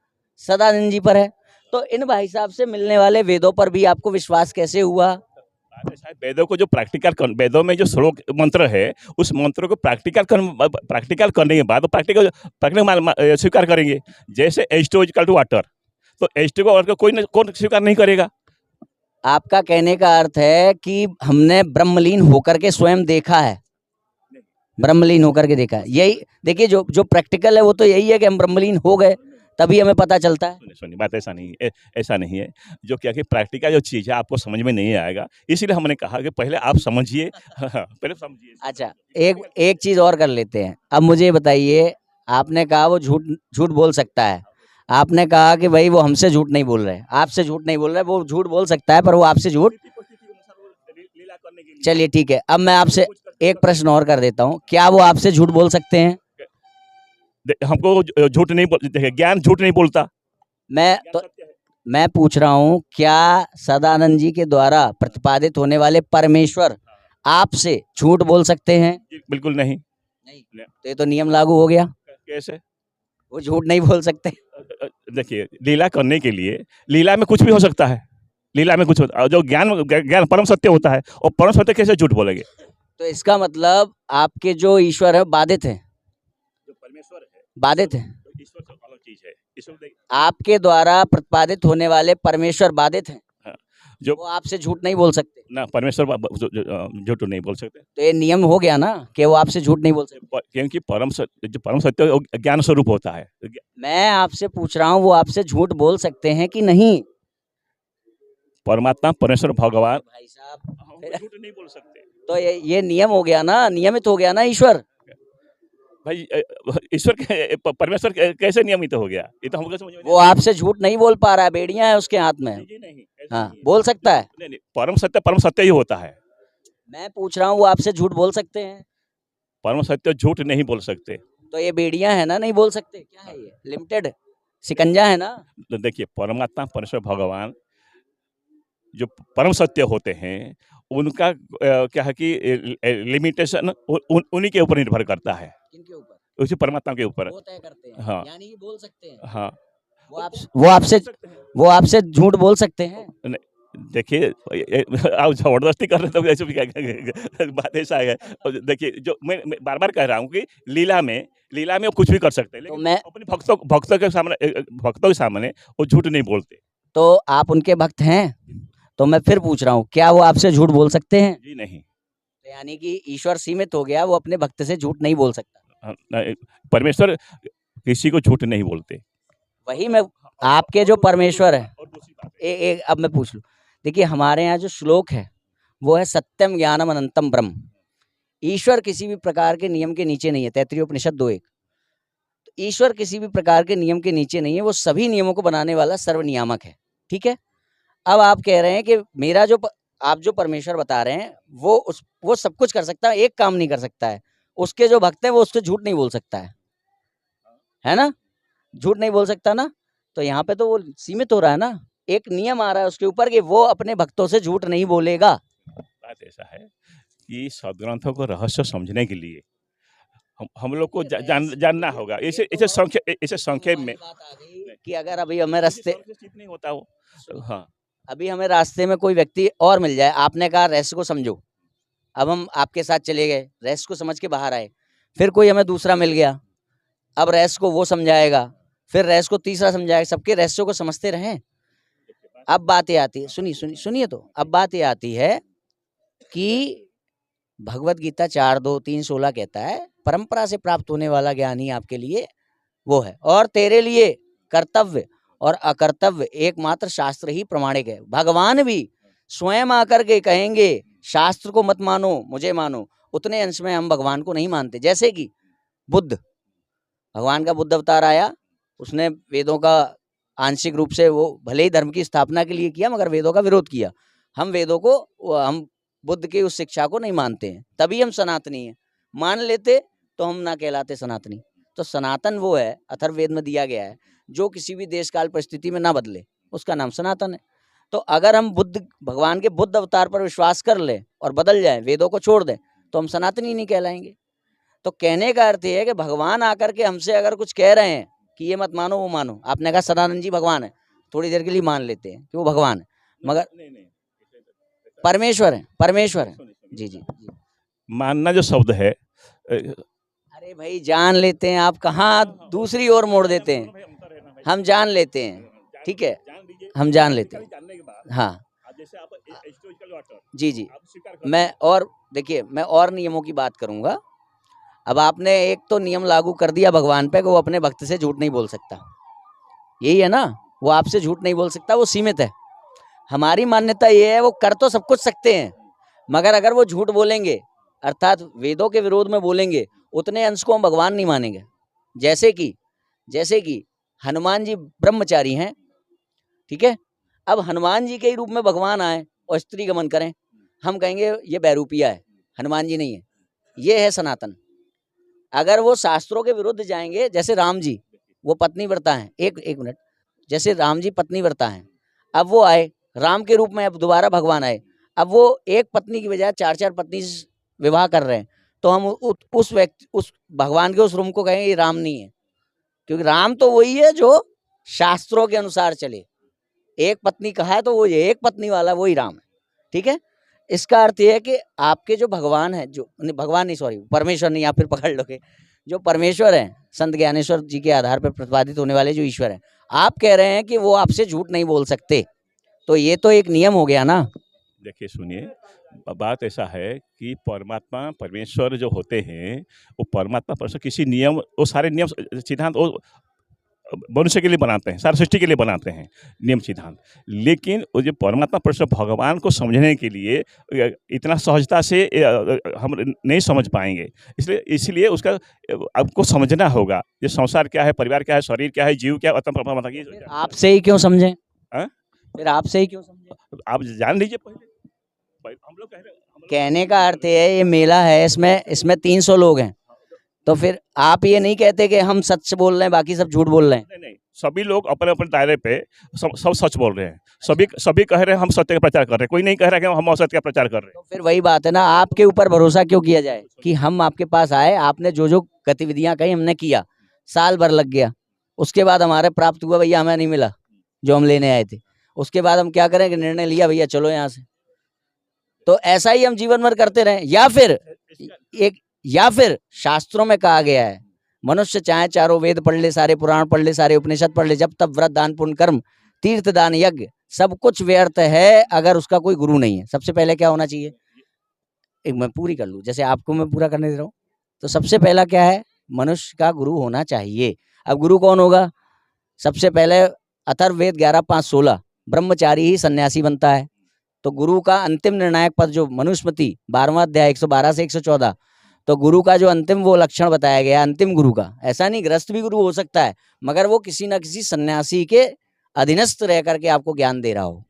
सदानंद जी पर है। तो इन भाई साहब से मिलने वाले वेदों पर भी आपको विश्वास कैसे हुआ? वेदों को जो वेदों में जो श्लोक मंत्र है, उस मंत्र को प्रैक्टिकल करने के बाद प्रैक्टिकल स्वीकार करेंगे। जैसे H2 इक्वल टू वाटर, तो H2 को और कौन स्वीकार नहीं करेगा? आपका कहने का अर्थ है कि हमने ब्रह्मलीन होकर के स्वयं देखा है, ब्रह्मलीन होकर के देखा है। यही देखिए, जो प्रैक्टिकल है वो तो यही है कि हम ब्रह्मलीन हो गए, तभी हमें पता चलता है। सुनिए, बात ऐसा नहीं है, ऐसा नहीं है। जो क्या कि प्रैक्टिकल जो चीज़ है आपको समझ में नहीं आएगा, इसीलिए हमने कहा कि पहले आप समझिए। पहले समझिए। अच्छा, एक चीज और कर लेते हैं। अब मुझे बताइए, आपने कहा वो झूठ बोल सकता है, आपने कहा कि भाई वो हमसे झूठ नहीं बोल रहे, आपसे झूठ नहीं बोल रहे, वो झूठ बोल सकता है पर वो आपसे झूठ। चलिए ठीक है, अब मैं आपसे एक प्रश्न और कर देता हूँ, क्या वो आपसे झूठ बोल सकते हैं? हमको झूठ नहीं बोल, ज्ञान झूठ नहीं बोलता। मैं पूछ रहा हूँ, क्या सदानंद जी के द्वारा प्रतिपादित होने वाले परमेश्वर आपसे झूठ बोल सकते हैं? बिल्कुल नहीं। तो ये तो नियम लागू हो गया। कैसे? वो झूठ नहीं बोल सकते। देखिए, लीला करने के लिए लीला में कुछ भी हो सकता है, लीला में कुछ होता है। जो ज्ञान परम सत्य होता है, और परम सत्य कैसे झूठ बोलेंगे? तो इसका मतलब आपके जो ईश्वर है बाधित है, जो परमेश्वर है बाधित है। ईश्वर तो अलग चीज है। ईश्वर आपके द्वारा प्रतिपादित होने वाले परमेश्वर बाधित हैं, जो वो आपसे झूठ नहीं बोल सकते ना, परमेश्वर झूठ नहीं बोल सकते। तो ये नियम हो गया ना कि वो आपसे झूठ नहीं बोल सकते। क्योंकि जो परम सत्य ज्ञान स्वरूप होता है। मैं आपसे पूछ रहा हूँ, वो आपसे झूठ बोल सकते हैं कि नहीं? परमात्मा परमेश्वर भगवान भाई साहब, झूठ नहीं बोल सकते। तो ये नियम हो गया ना, नियमित हो गया ना ईश्वर। भाई ईश्वर परमेश्वर कैसे नियमित हो गया? ये तो हमको समझ में वो आपसे झूठ नहीं बोल पा रहा है, बेड़ियां है उसके हाथ में। नहीं, हाँ, बोल सकता है। नहीं, परम सत्य ही होता है। मैं पूछ रहा हूँ, वो आपसे झूठ बोल सकते हैं? परम सत्य झूठ नहीं बोल सकते। तो ये बेड़ियां है ना, नहीं बोल सकते? क्या है ये? लिमिटेड शिकंजा है ना? तो देखिए, परमात्मा परमेश्वर भगवान जो परम सत्य होते हैं, उनका क्या है कि लिमिटेशन उन्हीं के ऊपर निर्भर करता है। किनके ऊपर? उसी परमात्मा के ऊपर। वो तय करते हैं। हाँ। यानी कि बोल सकते हैं। हाँ। वो आपसे झूठ बोल सकते हैं। देखिए, आप जबरदस्ती कर रहे तो ऐसे भी बात ऐसा है। देखिए, जो मैं बार बार कह रहा हूँ कि लीला में वो कुछ भी कर सकते हैं, लेकिन मैं अपने भक्तों के सामने वो झूठ नहीं बोलते। तो आप उनके भक्त हैं, तो मैं फिर पूछ रहा हूँ, क्या वो आपसे झूठ बोल सकते हैं? जी नहीं। तो यानी कि ईश्वर सीमित हो गया, वो अपने भक्त से झूठ नहीं बोल सकता। परमेश्वर किसी को झूठ नहीं बोलते। वही मैं, आपके जो परमेश्वर है, अब मैं पूछ लूँ। देखिए, हमारे यहाँ जो श्लोक है वो है सत्यम ज्ञानम अनंतम ब्रह्म। ईश्वर किसी भी प्रकार के नियम के नीचे नहीं है। तैत्तिरीय उपनिषद 2:1। तो ईश्वर किसी भी प्रकार के नियम के नीचे नहीं है, वो सभी नियमों को बनाने वाला सर्वनियामक है। ठीक है। अब आप कह रहे हैं कि मेरा आप जो परमेश्वर बता रहे हैं वो सब कुछ कर सकता है, एक काम नहीं कर सकता है। उसके जो भक्त हैं वो उससे झूठ नहीं बोल सकता है ना? झूठ नहीं बोल सकता ना? तो यहाँ पे तो वो सीमित हो रहा है ना, एक नियम आ रहा है उसके ऊपर कि वो अपने भक्तों से झूठ नहीं बोलेगा। बात ऐसा है कि सदग्रंथों को रहस्य समझने के लिए हम लोग को जानना होगा। इसे संक्षेप में कि अगर अभी हमें रास्ते नहीं होता हो, हाँ, अभी हमें रास्ते में कोई व्यक्ति और मिल जाए, आपने कहा रहस्य को समझो, अब हम आपके साथ चले गए, रहस्य को समझ के बाहर आए, फिर कोई हमें दूसरा मिल गया, अब रहस्य को वो समझाएगा, फिर रहस्य को तीसरा समझाएगा, सबके रहस्यों को समझते रहें। अब बात ये आती है, सुनिए तो, अब बात ये आती है कि भगवत गीता 4:2, 3:16 कहता है परंपरा से प्राप्त होने वाला ज्ञान ही आपके लिए वो है। और तेरे लिए कर्तव्य और अकर्तव्य एकमात्र शास्त्र ही प्रमाणिक है। भगवान भी स्वयं आकर के कहेंगे शास्त्र को मत मानो, मुझे मानो, उतने अंश में हम भगवान को नहीं मानते। जैसे कि बुद्ध, भगवान का बुद्ध अवतार आया, उसने वेदों का आंशिक रूप से वो भले ही धर्म की स्थापना के लिए किया, मगर वेदों का विरोध किया। हम वेदों को, हम बुद्ध की उस शिक्षा को नहीं मानते हैं, तभी हम सनातनी हैं। मान लेते तो हम ना कहलाते सनातनी। तो सनातन वो है, अथर्ववेद में दिया गया है, जो किसी भी देश काल परिस्थिति में ना बदले, उसका नाम सनातन है। तो अगर हम भगवान के बुद्ध अवतार पर विश्वास कर लें और बदल जाए, वेदों को छोड़ दें, तो हम सनातनी नहीं कहलाएंगे। तो कहने का अर्थ ये है कि भगवान आकर के हमसे अगर कुछ कह रहे हैं कि ये मत मानो, वो मानो। आपने कहा सदानंद जी भगवान है, थोड़ी देर के लिए मान लेते हैं कि वो भगवान है, मगर परमेश्वर है, परमेश्वर है। जी जी जी। मानना जो शब्द है, अरे भाई जान लेते हैं, आप कहाँ दूसरी ओर मोड़ देते हैं। हम जान लेते हैं, ठीक है, हम जान लेते हैं। हाँ जी जी। मैं और देखिए, मैं और नियमों की बात करूंगा। अब आपने एक तो नियम लागू कर दिया भगवान पे कि वो अपने भक्त से झूठ नहीं बोल सकता, यही है ना, वो आपसे झूठ नहीं बोल सकता, वो सीमित है। हमारी मान्यता ये है वो कर तो सब कुछ सकते हैं, मगर अगर वो झूठ बोलेंगे अर्थात वेदों के विरोध में बोलेंगे, उतने अंश को हम भगवान नहीं मानेंगे। जैसे कि हनुमान जी ब्रह्मचारी हैं, ठीक है, अब हनुमान जी के ही रूप में भगवान आए और स्त्री गमन करें, हम कहेंगे ये बैरूपिया है, हनुमान जी नहीं है, ये है सनातन। अगर वो शास्त्रों के विरुद्ध जाएंगे, जैसे राम जी वो पत्नी व्रता हैं, एक मिनट, जैसे राम जी पत्नी व्रता हैं, अब वो आए राम के रूप में, अब दोबारा भगवान आए, अब वो एक पत्नी की बजाय 4-4 पत्नी से विवाह कर रहे हैं, तो हम उस व्यक्ति, उस भगवान के उस रूप को कहेंगे ये राम नहीं है, क्योंकि राम तो वही है जो शास्त्रों के अनुसार चले। एक पत्नी कहा है तो वो ये एक पत्नी वाला वही राम है, ठीक है। इसका अर्थ ये है कि आपके जो भगवान है, जो भगवान नहीं, सॉरी, परमेश्वर नहीं, आप फिर पकड़ लोगे, जो परमेश्वर है, संत ज्ञानेश्वर जी के आधार पर प्रतिपादित होने वाले जो ईश्वर है, आप कह रहे हैं कि वो आपसे झूठ नहीं बोल सकते, तो ये तो एक नियम हो गया ना। देखिए सुनिए, बात ऐसा है कि परमात्मा परमेश्वर जो होते हैं, वो परमात्मा परमेश्वर किसी नियम, वो सारे नियम सिद्धांत वो मनुष्य के लिए बनाते हैं, सारी सृष्टि के लिए बनाते हैं नियम सिद्धांत। लेकिन वो जो परमात्मा परमेश्वर भगवान को समझने के लिए इतना सहजता से हम नहीं समझ पाएंगे, इसलिए उसका आपको समझना होगा, ये संसार क्या है, परिवार क्या है, शरीर क्या है, जीव क्या है। आपसे ही क्यों समझें? फिर आपसे ही क्यों समझें? आप जान लीजिए पहले। हम लोग कहने का अर्थ है ये मेला है, इसमें 300 लोग हैं, तो फिर आप ये नहीं कहते कि हम सच बोल रहे हैं, बाकी सब झूठ बोल रहे हैं? नहीं, सभी लोग अपने अपने दायरे पे सब सच बोल रहे हैं, सभी कह रहे हैं हम सत्य का प्रचार कर रहे हैं, कोई नहीं कह रहा कि हम असत्य का प्रचार कर रहे हैं। तो फिर वही बात है ना, आपके ऊपर भरोसा क्यों किया जाए कि हम आपके पास आए, आपने जो जो गतिविधियां कही हमने किया, साल भर लग गया, उसके बाद हमारे प्राप्त हुआ, भैया हमें नहीं मिला जो हम लेने आए थे, उसके बाद हम क्या करें कि निर्णय लिया भैया चलो यहाँ से। तो ऐसा ही हम जीवन भर करते रहें, या फिर शास्त्रों में कहा गया है मनुष्य चाहे चारों वेद पढ़ ले, सारे पुराण पढ़ ले, सारे उपनिषद पढ़ ले, जब तब व्रत दान पुण्य कर्म तीर्थ दान यज्ञ सब कुछ व्यर्थ है अगर उसका कोई गुरु नहीं है। सबसे पहले क्या होना चाहिए, एक मैं पूरी कर लूँ, जैसे आपको मैं पूरा करने दे रहा हूँ, तो सबसे पहला क्या है, मनुष्य का गुरु होना चाहिए। अब गुरु कौन होगा? सबसे पहले अथर्ववेद 11:5-16 ब्रह्मचारी ही सन्यासी बनता है। तो गुरु का अंतिम निर्णायक पद जो मनुस्मृति 12वां अध्याय 112 से 114, तो गुरु का जो अंतिम वो लक्षण बताया गया अंतिम गुरु का, ऐसा नहीं गृहस्थ भी गुरु हो सकता है, मगर वो किसी न किसी सन्यासी के अधीनस्थ रह करके आपको ज्ञान दे रहा हो।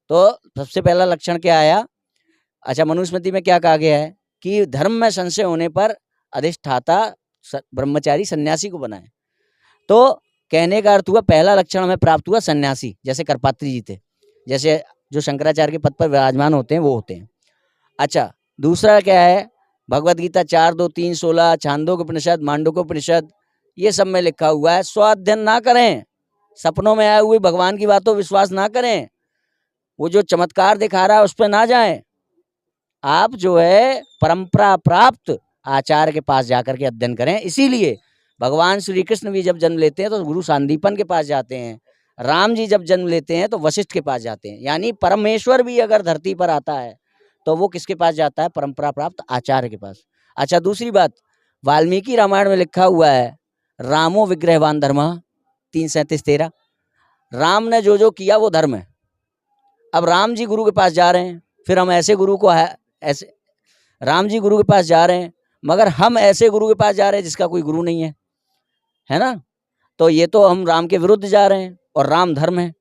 तो सबसे पहला लक्षण क्या आया? अच्छा, मनुस्मृति में क्या कहा गया है कि धर्म में संशय होने पर अधिष्ठाता ब्रह्मचारी सन्यासी को बनाए। तो कहने का अर्थ हुआ पहला लक्षण हमें प्राप्त हुआ सन्यासी, जैसे करपात्री जी थे, जैसे जो शंकराचार्य के पद पर विराजमान होते हैं वो होते हैं। अच्छा, दूसरा क्या है, भगवद गीता 4:2-3-16, छांदोग्य उपनिषद, मांडुक्य उपनिषद, ये सब में लिखा हुआ है स्व अध्ययन ना करें, सपनों में आए हुए भगवान की बातों विश्वास ना करें, वो जो चमत्कार दिखा रहा है उस पर ना जाएं, आप जो है परंपरा प्राप्त आचार्य के पास जाकर के अध्ययन करें। इसीलिए भगवान श्री कृष्ण भी जब जन्म लेते हैं तो गुरु सांदीपन के पास जाते हैं, राम जी जब जन्म लेते हैं तो वशिष्ठ के पास जाते हैं। यानी परमेश्वर भी अगर धरती पर आता है तो वो किसके पास जाता है? परंपरा प्राप्त आचार्य के पास। अच्छा, दूसरी बात, वाल्मीकि रामायण में लिखा हुआ है, रामो विग्रहवान धर्मः 3:37-13। राम ने जो जो किया वो धर्म है। अब राम जी गुरु के पास जा रहे हैं, फिर हम ऐसे गुरु को ऐसे राम जी गुरु के पास जा रहे हैं, मगर हम ऐसे गुरु के पास जा रहे हैं जिसका कोई गुरु नहीं है ना। तो ये तो हम राम के विरुद्ध जा रहे हैं, और राम धर्म है,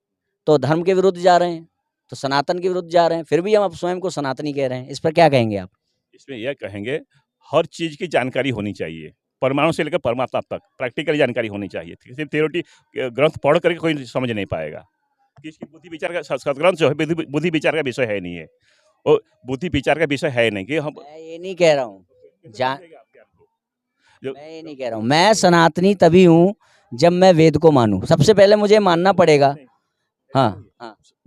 तो धर्म के विरुद्ध जा रहे हैं, तो सनातन के विरुद्ध जा रहे हैं। फिर भी हम स्वयं को सनातनी कह रहे हैं, इस पर क्या कहेंगे आप? इसमें यह कहेंगे, हर चीज़ की जानकारी होनी चाहिए, परमाणु से लेकर परमात्मा तक प्रैक्टिकल जानकारी होनी चाहिए। सिर्फ थ्योरी ग्रंथ पढ़ करके कोई समझ नहीं पाएगा। किसकी बुद्धि विचार का सदग्रंथ जो है बुद्धि विचार का विषय है नहीं है, वो बुद्धि विचार का विषय है नहीं कि हम। मैं ये नहीं कह रहा हूँ, मैं ये नहीं कह रहा हूँ, मैं सनातनी तभी हूँ जब मैं वेद को मानूं। सबसे पहले मुझे मानना पड़ेगा। हाँ,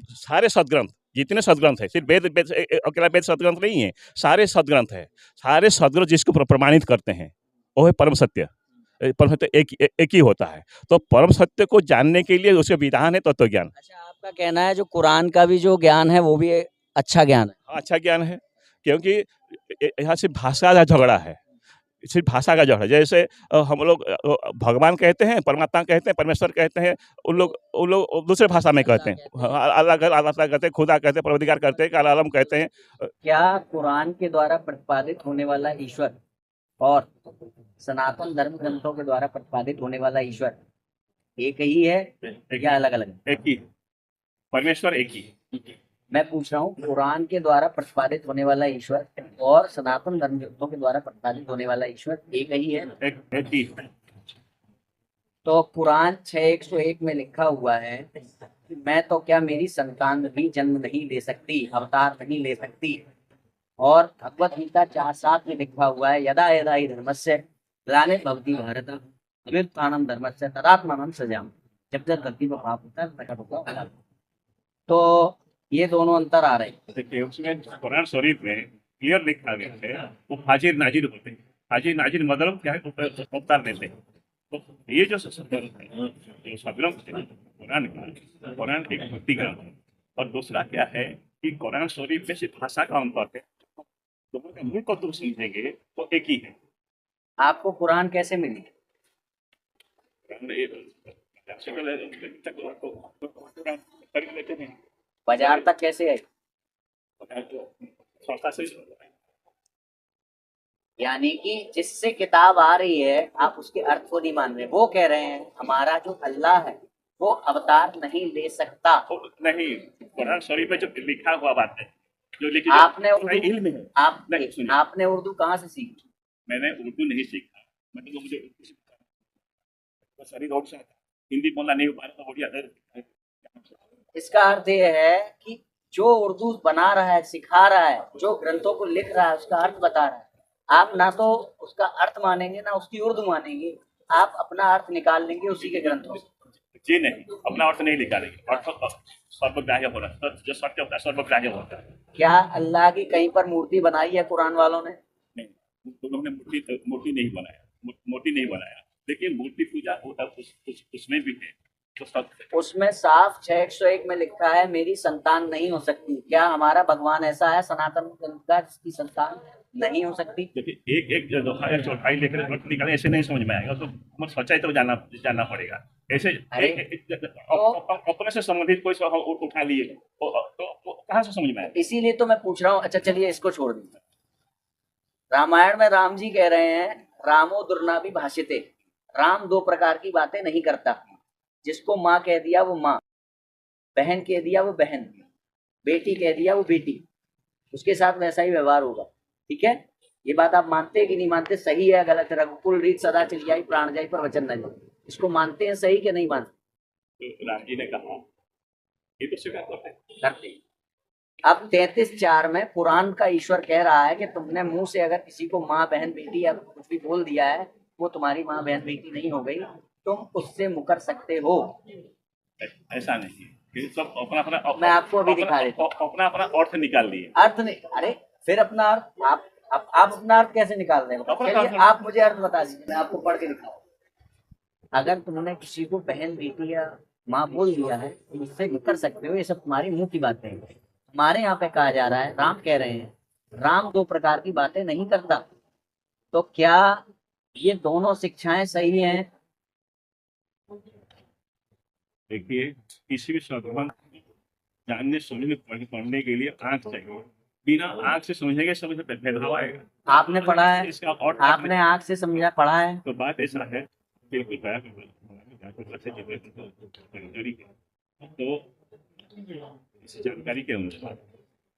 सारे सदग्रंथ, जितने सदग्रंथ है, सिर्फ वेद अकेला वेद सदग्रंथ नहीं है, सारे सदग्रंथ है। सारे सदग्रंथ जिसको प्रमाणित करते हैं वो है परम सत्य। परम सत्य एक ही होता है। तो परम सत्य को जानने के लिए उसके विधान है तत्व ज्ञान। अच्छा, आपका कहना है जो कुरान का भी जो ज्ञान है वो भी अच्छा ज्ञान है? अच्छा ज्ञान है, क्योंकि यहाँ से भाषा का झगड़ा है, सिर्फ भाषा का झगड़ा। जैसे हम लोग भगवान कहते हैं, परमात्मा कहते हैं, परमेश्वर कहते हैं, उन लोग दूसरे भाषा में कहते हैं, अल्लाह कहते हैं, खुदा कहते हैं, परवदिगार कहते हैं, आलम कहते हैं। क्या कुरान के द्वारा प्रतिपादित होने वाला ईश्वर और सनातन धर्म ग्रंथों के द्वारा प्रतिपादित होने वाला ईश्वर एक ही है या अलग अलग? एक ही, परमेश्वर एक ही। मैं पूछ रहा हूँ, कुरान के द्वारा प्रतिपादित होने वाला ईश्वर और सनातन धर्म ग्रंथों के द्वारा प्रतिपादित होने वाला ईश्वर एक ही है? एक ही। तो कुरान 6:101 में लिखा हुआ है कि मैं तो क्या, मेरी संतान भी जन्म नहीं ले सकती, अवतार नहीं ले सकती। और भगवत गीता 4:7 में लिखा हुआ है, यदा यदा हि धर्मस्य ग्लानिर्भवति भारत अभ्युत्थानं धर्मस्य तदात्मानं सृजामि। जब जब धरती पर पाप होता है प्रकट होता है अधर्म। तो ये दोनों अंतर आ रहे हैं। देखिए, उसमें कुरान शरीफ में क्लियर लिखा गया है, वो हाजिर नाजिर होते हैं। हाजिर नाजिर मतलब क्या है, अवतार देते हैं। तो ये जो सदग्रंथ है कुरान का, कुरान एक भक्ति ग्रंथ है। और दूसरा क्या है कि कुरान शरीफ में सिर्फ भाषा का अंतर है, दोनों का मूल को तुम समझेंगे तो एक ही है। आपको कुरान कैसे मिली? बाजार तक कैसे आई? यानी कि जिससे किताब आ रही है आप उसके अर्थ को नहीं मान रहे। वो कह रहे हैं हमारा जो अल्लाह है वो अवतार नहीं ले सकता। नहीं, कुरान शरीफ में जो लिखा हुआ बात है, जो लिखी आपने इल्म है। आपने उर्दू कहाँ से सीखी? मैंने उर्दू नहीं सीखा, मतलब मुझे हिंदी बोलना नहीं हो पा रहा, तो इसका अर्थ ये है कि जो उर्दू बना रहा है, सिखा रहा है, जो ग्रंथों को लिख रहा है उसका अर्थ बता रहा है, आप ना तो उसका अर्थ मानेंगे ना उसकी उर्दू मानेंगे, आप अपना अर्थ निकाल लेंगे उसी के ग्रंथों से। जी नहीं, अपना अर्थ नहीं निकालेंगे, अर्थ सर्वग्राह्य होना, जो सत्य होता है सर्वग्राह्य होता है। क्या अल्लाह की कहीं पर मूर्ति बनाई है कुरान वालों ने? नहीं, उन्होंने मूर्ति नहीं बनाया, मूर्ति नहीं बनाया, लेकिन मूर्ति पूजा उसमें भी है। उसमें साफ 6:101 में लिखा है मेरी संतान नहीं हो सकती। क्या हमारा भगवान ऐसा है सनातन का जिसकी संतान नहीं हो सकती? देखिए, एक चौथाई लेकर निकाले ऐसे नहीं समझ में आएगा, तो सच्चाई तो जानना पड़ेगा। ऐसे अपने से संबंधित कोई उठा लिए तो कहाँ से समझ में आएगा? इसीलिए तो मैं पूछ रहा हूँ। अच्छा चलिए इसको छोड़ दीजिए। रामायण में राम जी कह रहे हैं रामो दुर्नाभि भाषिते, राम दो प्रकार की बातें नहीं करता। जिसको माँ कह दिया वो माँ, बहन कह दिया वो बहन, बेटी कह दिया वो बेटी, उसके साथ वैसा ही व्यवहार होगा। ठीक है, ये बात आप मानते हैं कि नहीं मानते? सही है गलत है? रघुकुल रीत सदा चली आई, प्राण जाई पर वचन न जाई, इसको मानते हैं सही कि नहीं मानते? राम जी ने कहा ये तो स्वीकार करते हैं। अब 33:4 में पुराण का ईश्वर कह रहा है कि तुमने मुंह से अगर किसी को माँ बहन बेटी या कुछ भी बोल दिया है, वो तुम्हारी माँ बहन बेटी नहीं हो गई, तुम उससे मुकर सकते हो। ऐसा नहीं, सब अपना अपना, मैं आपको अभी दिखा देता हूं, अपना अपना अर्थ निकाल लिए। अर्थ नहीं, अरे फिर अपना अर्थ आप अपना अर्थ कैसे निकाल रहे हो? चलिए आप मुझे अर्थ बता दीजिए, मैं आपको पढ़ के दिखाऊं। अगर तुमने किसी को बहन बेटी या माँ बोल दिया है तो उससे मुकर सकते हो, ये सब तुम्हारी मुंह की बातें हैं। हमारे यहाँ पे कहा जा रहा है, राम कह रहे हैं राम दो प्रकार की बातें नहीं करता। तो क्या ये दोनों शिक्षाएं सही हैं? देखिए, किसी भी शब्द को जानने समझने पढ़ने के लिए आंख चाहिए। बिना आंख से समझेंगे समझ में भेदभाव आएगा। आपने पढ़ा है? इसका और आपने आंख से समझा पढ़ा है? तो बात ऐसा है, बिल्कुल जानकारी है। तो इस जानकारी के अनुसार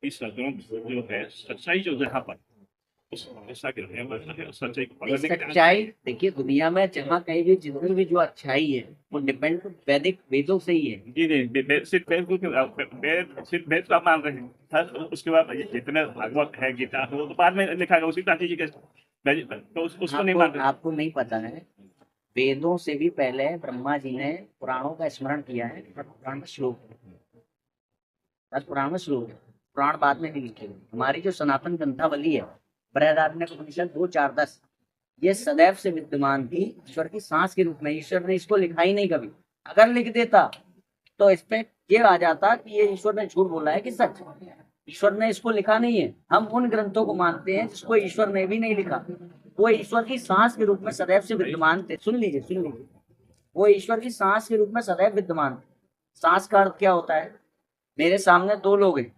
इस ग्रंथ जो है सच्चाई जो जहाँ पर उस ऐसा के है सच्चाई को पकड़ने के सच्चाई देखिए, दुनिया में जहाँ कहीं भी जितनी भी जो अच्छाई है वो डिपेंड वैदिक वेदों से ही है। जी नहीं, सिर्फ वेद को सिर्फ वेद का मान रहे हैं। उसके बाद जितने भागवत है, गीता है, वो तो बाद में लिखा गया, उसी गांधी जी के तो उसको नहीं मान रहे। आपको नहीं पता है, वेदों से भी पहले ब्रह्मा जी ने पुराणों का स्मरण किया है। पुराण में श्लोक है, पुराण में श्लोक है, पुराण बाद में नहीं लिखे गए। हमारी जो सनातन ग्रंथावली है, बृहदारण्यक उपनिषद 2:4-10, ये सदैव से विद्यमान थी ईश्वर की सांस के रूप में। ईश्वर ने इसको लिखा ही नहीं कभी। अगर लिख देता तो इस पे ये आ जाता कि ये ईश्वर ने झूठ बोला है कि सच। ईश्वर ने इसको लिखा नहीं है। हम उन ग्रंथों को मानते हैं जिसको ईश्वर ने भी नहीं लिखा। वो ईश्वर की सांस के रूप में सदैव से विद्यमान थे। सुन लीजिए, वो ईश्वर की सांस के रूप में सदैव विद्यमान थे। सांस का अर्थ क्या होता है? मेरे सामने दो लोग हैं,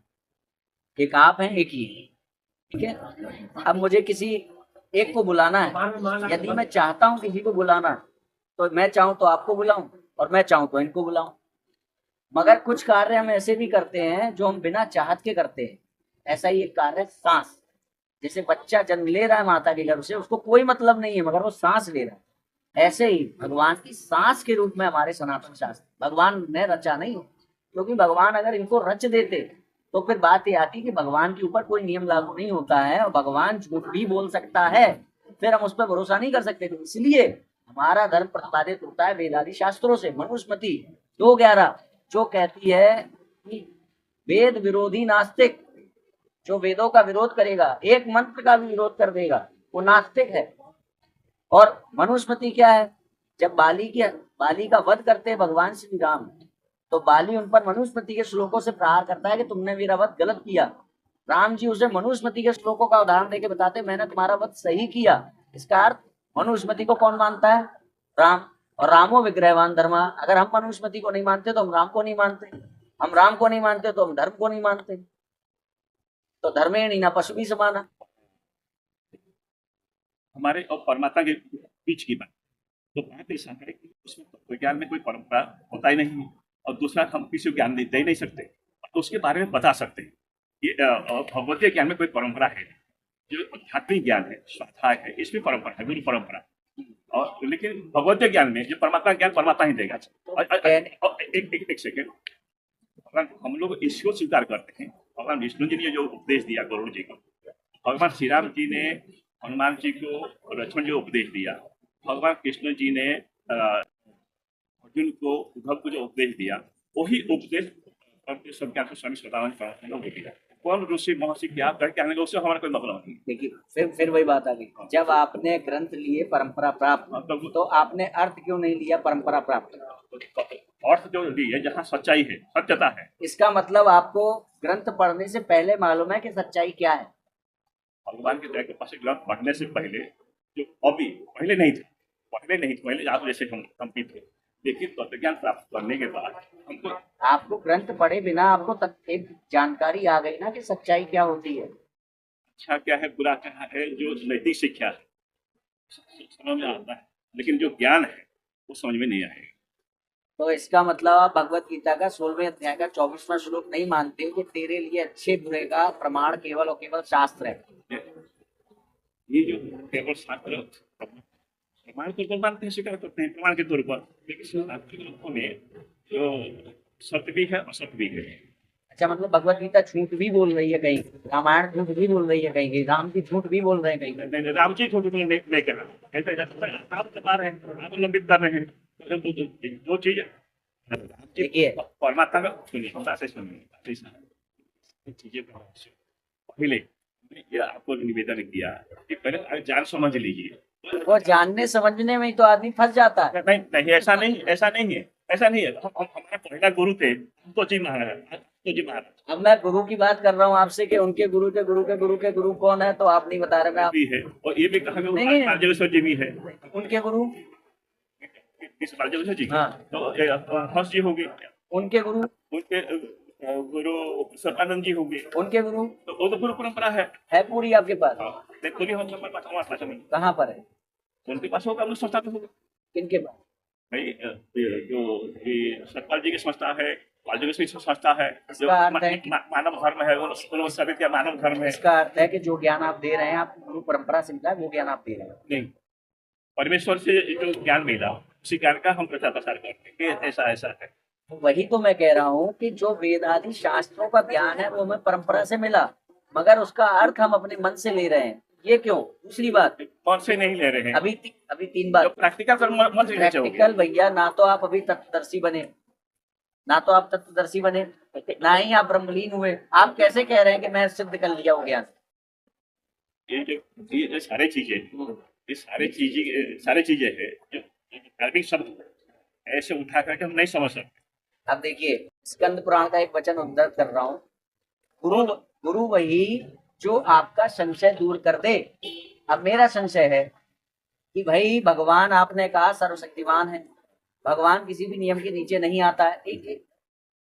एक आप हैं, एक ये, ठीक है। अब मुझे किसी एक को बुलाना है। यदि मैं चाहता हूं किसी को बुलाना, तो मैं चाहूं तो आपको बुलाऊं और मैं चाहूं तो इनको बुलाऊं। मगर कुछ कार्य हम ऐसे भी करते हैं जो हम बिना चाहत के करते हैं। ऐसा ही एक कार्य है सांस। जैसे बच्चा जन्म ले रहा है माता के गर्भ से, उसको कोई मतलब नहीं है मगर वो सांस ले रहा है। ऐसे ही भगवान की सांस के रूप में हमारे सनातन शास्त्र, भगवान ने रचा नहीं, क्योंकि भगवान अगर इनको रच देते तो फिर बात ये आती कि भगवान के ऊपर कोई नियम लागू नहीं होता है और भगवान झूठ भी बोल सकता है, फिर हम उस पर भरोसा नहीं कर सकते। तो इसलिए हमारा धर्म प्रतिपादित होता है वेदादि शास्त्रों से। मनुस्मृति 2:11 जो कहती है कि वेद विरोधी नास्तिक, जो वेदों का विरोध करेगा, एक मंत्र का भी विरोध कर देगा, वो नास्तिक है। और मनुस्मृति क्या है? जब बाली का वध करते हैं भगवान श्री राम, तो बाली उन पर मनुस्मृति के श्लोकों से प्रहार करता है कि तुमने मेरा वध गलत किया। राम जी उसे मनुस्मृति के श्लोकों का उदाहरण देके बताते, मैंने तुम्हारा वध सही किया। इसका अर्थ मनुस्मृति को कौन मानता है? राम। और रामो विग्रहवान धर्मा। अगर हम मनुस्मृति को नहीं मानते तो हम राम को नहीं मानते, हम राम को नहीं मानते तो हम धर्म को नहीं मानते। तो धर्मेण न पशु भी समाना। हमारे और परमात्मा के बीच की बात, तो बात ऐसा है कि उसमें विज्ञान में कोई परंपरा होता ही नहीं है, और दूसरा हम किसी को ज्ञान दे नहीं सकते, तो उसके बारे में बता सकते हैं। ये भगवतीय ज्ञान में कोई परंपरा है, जो आध्यात्मिक ज्ञान है, स्वाध्याय है, इसमें परंपरा है, गुरु परंपरा। और लेकिन भगवतीय ज्ञान में जो परमात्मा ज्ञान परमात्मा ही देगा। एक सेकेंड, हम लोग इसको स्वीकार करते हैं। भगवान विष्णु जी ने जो उपदेश दिया गरुड़ जी को, भगवान श्री राम जी ने हनुमान जी को, लक्ष्मण जी को उपदेश दिया, भगवान कृष्ण जी ने अर्जुन को, उद्धव को जो उपदेश दिया, वही उपदेश स्वामी सदानंद को दिया। कौन ऋषि महर्षि क्या करके आने उससे हमारा कोई मतलब नहीं। देखिए, फिर वही बात आ गई। जब आपने ग्रंथ लिए परंपरा प्राप्त, तो आपने अर्थ क्यों नहीं लिया परंपरा प्राप्त? अर्थ जो लिए जहाँ सच्चाई है, सत्यता है। इसका मतलब आपको ग्रंथ पढ़ने से पहले मालूम है कि सच्चाई क्या है। भगवान के दया के पास ग्रंथ पढ़ने से पहले, जो अभी पहले नहीं थे, पहले आप जैसे हम भी थे, लेकिन तत्व ज्ञान प्राप्त करने के बाद हमको, आपको ग्रंथ पढ़े बिना आपको एक जानकारी आ गई ना कि सच्चाई क्या होती है, अच्छा क्या है, बुरा क्या है, जो नैतिक शिक्षा है समझ में आता है, लेकिन जो ज्ञान है वो समझ में नहीं आएगा। तो इसका मतलब आप भगवत गीता का 16वें अध्याय का 24वां श्लोक नहीं मानते कि तेरे लिए अच्छे बुरे का प्रमाण केवल और केवल शास्त्र है। ये जो केवल शास्त्र प्रमाण के तौर पर स्वीकार करते हैं, प्रमाण के तौर पर, लेकिन ग्रंथों में जो सत्य भी है असत्य भी है। अच्छा, मतलब भगवत गीता झूठ भी बोल रही है कहीं, रामायण झूठ भी बोल रही है कहीं, राम जी झूठ भी बोल रहे हैं कहीं। राम जी झूठ नहीं कर रहे, आप बता रहे हैं, आप लंबित कर रहे हैं। जो चीज देखिए, परमात्मा का सुनिए, चीजें पहले ये आपको निवेदन किया कि पहले जान समझ लीजिए। वो जानने समझने में ही तो आदमी फंस जाता है। नहीं, ऐसा नहीं है। हमारे पहला गुरु थे, तो जी महाराज, तुझे महाराज अब मैं गुरु की बात कर रहा हूँ आपसे कि उनके गुरु के गुरु के गुरु के गुरु कौन है, तो आप नहीं बता रहे। मैं भी है, और ये भी कहा नहीं, नहीं। राजयोगेश्वर जी भी है। उनके गुरु किस राजयोगेश्वर जी? हाँ। तो हंस जी होंगे, उनके गुरु उनके गुरु सतानंद जी होंगे, उनके गुरु तो वो तो गुरु परंपरा है। पूरी आपके पास? हाँ, देखो जी, हम नंबर पास हमारे पास नहीं, कहाँ पर है? उनके पास होगा, उनकी संस्था तो होगा किनके पास? भाई। जो ये सतपाल जी की संस्था है, राजयोगेश्वर की संस्था है, जो इसका अर्थ है कि मानव धर्म है, उन सभी का मानव धर्म है। इसका अर्थ है कि जो ज्ञान आप दे रहे हैं, आप गुरु परंपरा से मिला, वो ज्ञान आप दे रहे हैं। नहीं, परमेश्वर से जो ज्ञान मिला उसी ज्ञान का हम प्रचार प्रसार करते हैं, ऐसा ऐसा है। वही तो मैं कह रहा हूँ कि जो वेद आदि शास्त्रों का ज्ञान है वो हमें परंपरा से मिला, मगर उसका अर्थ हम अपने मन से ले रहे हैं। ये क्यों? दूसरी बात, कौन से नहीं ले रहे हैं? अभी तीन बात। प्रैक्टिकल प्रैक्टिकल भैया, ना तो आप अभी तत्वदर्शी बने, ना ही आप ब्रह्मलीन हुए। आप कैसे कह रहे हैं कि मैं सिद्ध कर लिया हूँ ज्ञान? ये जो सारे चीजें, ये सारे चीजें है जो धार्मिक शब्द ऐसे उठा करके हम नहीं समझ सकते। अब देखिए, स्कंद पुराण का एक वचन उद्धृत कर रहा हूँ, गुरु वही जो आपका संशय दूर कर दे। अब मेरा संशय है कि भाई भगवान, आपने कहा सर्वशक्तिमान है, भगवान किसी भी नियम के नीचे नहीं आता है। एक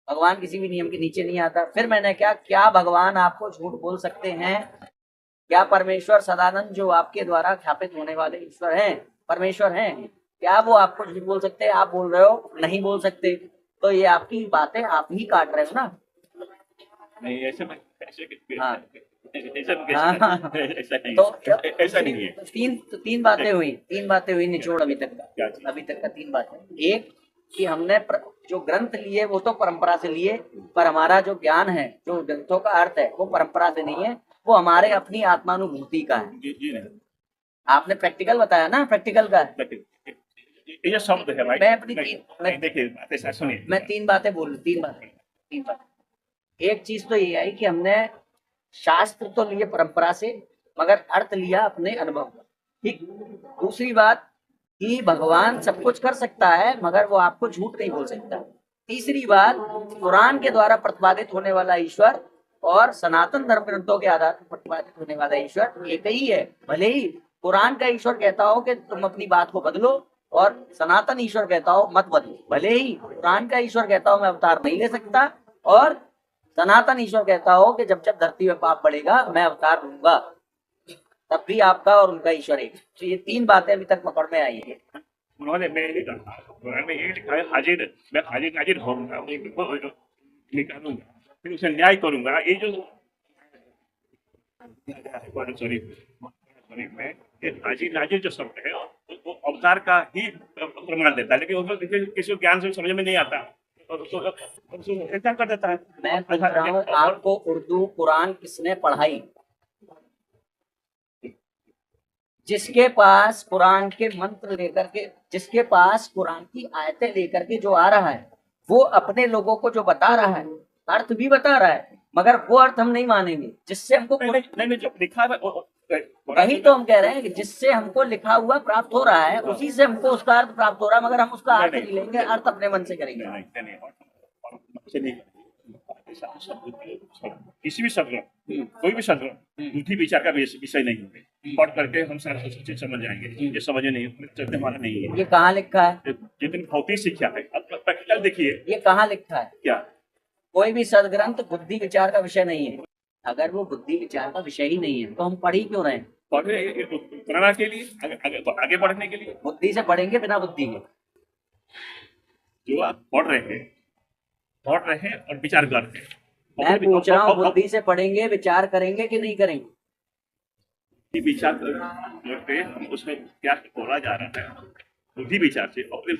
भगवान किसी भी नियम के नीचे नहीं आता। फिर मैंने क्या भगवान आपको झूठ बोल सकते हैं? क्या परमेश्वर सदानंद जो आपके द्वारा ख्यापित होने वाले ईश्वर हैं, परमेश्वर हैं, क्या वो आपको झूठ बोल सकते हैं? आप बोल रहे हो नहीं बोल सकते, तो ये आपकी बातें आप ही काट रहे हो ना। नहीं, ऐसे हाँ, ऐसा नहीं है। तीन बातें हुई निचोड़ अभी तक का तीन बातें। एक कि हमने जो ग्रंथ लिए वो तो परंपरा से लिए, पर हमारा जो ज्ञान है, जो ग्रंथों का अर्थ है, वो परंपरा से नहीं है, वो हमारे अपनी आत्मानुभूति का है। आपने प्रैक्टिकल बताया ना, प्रैक्टिकल का है। ये शब्द है भाई। मैं अपनी देखिए, सुनिए, मैं तीन बातें बोल, तीन बातें। एक चीज तो ये आई कि हमने शास्त्र तो लिए परंपरा से, मगर अर्थ लिया अपने अनुभव का। ठीक। दूसरी बात कि भगवान सब कुछ कर सकता है, मगर वो आपको झूठ नहीं बोल सकता। तीसरी बात, कुरान के द्वारा प्रतिपादित होने वाला ईश्वर और सनातन धर्म ग्रंथों के आधार पर प्रतिपादित होने वाला ईश्वर एक ही है। भले ही कुरान का ईश्वर कहता हो कि तुम अपनी बात को बदलो, और सनातन ईश्वर कहता हो मत बदलो। भले ही कुरान का ईश्वर कहता हो मैं अवतार नहीं ले सकता, और सनातन ईश्वर कहता हो कि जब जब धरती में पाप बढ़ेगा मैं अवतार लूंगा, तब भी आपका और उनका ईश्वर एक। तो ये तीन बातें अभी तक पकड़ में आई है। उन्होंने मैं हाजिर नाजिर होऊंगा, निकालूंगा, फिर उसे न्याय करूंगा। ये जो में हाजिर नाजिर जो शब्द है वो अवतार का ही प्रमाण देता है, लेकिन उसको किसी ज्ञान से समझ में नहीं आता और उसको कर देता है। मैं पूछ रहा हूँ आपको, उर्दू कुरान किसने पढ़ाई? जिसके पास कुरान के मंत्र लेकर के, जिसके पास कुरान की आयतें लेकर के जो आ रहा है, वो अपने लोगों को जो बता रहा है, अर्थ भी बता रहा है, मगर वो अर्थ हम नहीं मानेंगे जिससे हमको नहीं जो लिखा है वही तो हम कह रहे हैं कि जिससे हमको लिखा हुआ प्राप्त हो रहा है, उसी से हमको उसका अर्थ प्राप्त हो रहा है, मगर हम उसका अर्थ नहीं लेंगे, अर्थ अपने मन से करेंगे। किसी भी शब्द, कोई भी शब्द बुद्धि विचार का विषय नहीं है। पढ़ करके हम सारा चीज समझ जाएंगे, ये समझे नहीं चलते हमारा नहीं है। ये कहाँ लिखा है? जितनी भौतिक शिक्षा है, अब प्रैक्टिकल देखिए, ये कहाँ लिखा है? क्या कोई भी सदग्रंथ बुद्धि विचार का विषय नहीं है। अगर वो बुद्धि विचार का विषय ही नहीं है तो हम पढ़ ही क्यों रहे हैं? पढ़ने के लिए, आगे बढ़ने के लिए। बुद्धि से पढ़ेंगे बिना बुद्धि के? जो आप पढ़ रहे हैं और विचार कर रहे हैं, मैं पूछ रहा हूँ, बुद्धि से पढ़ेंगे, विचार करेंगे कि नहीं करेंगे? विचार करके हम उसमें क्या बोला जा रहा है, बुद्धि विचार से बुद्धि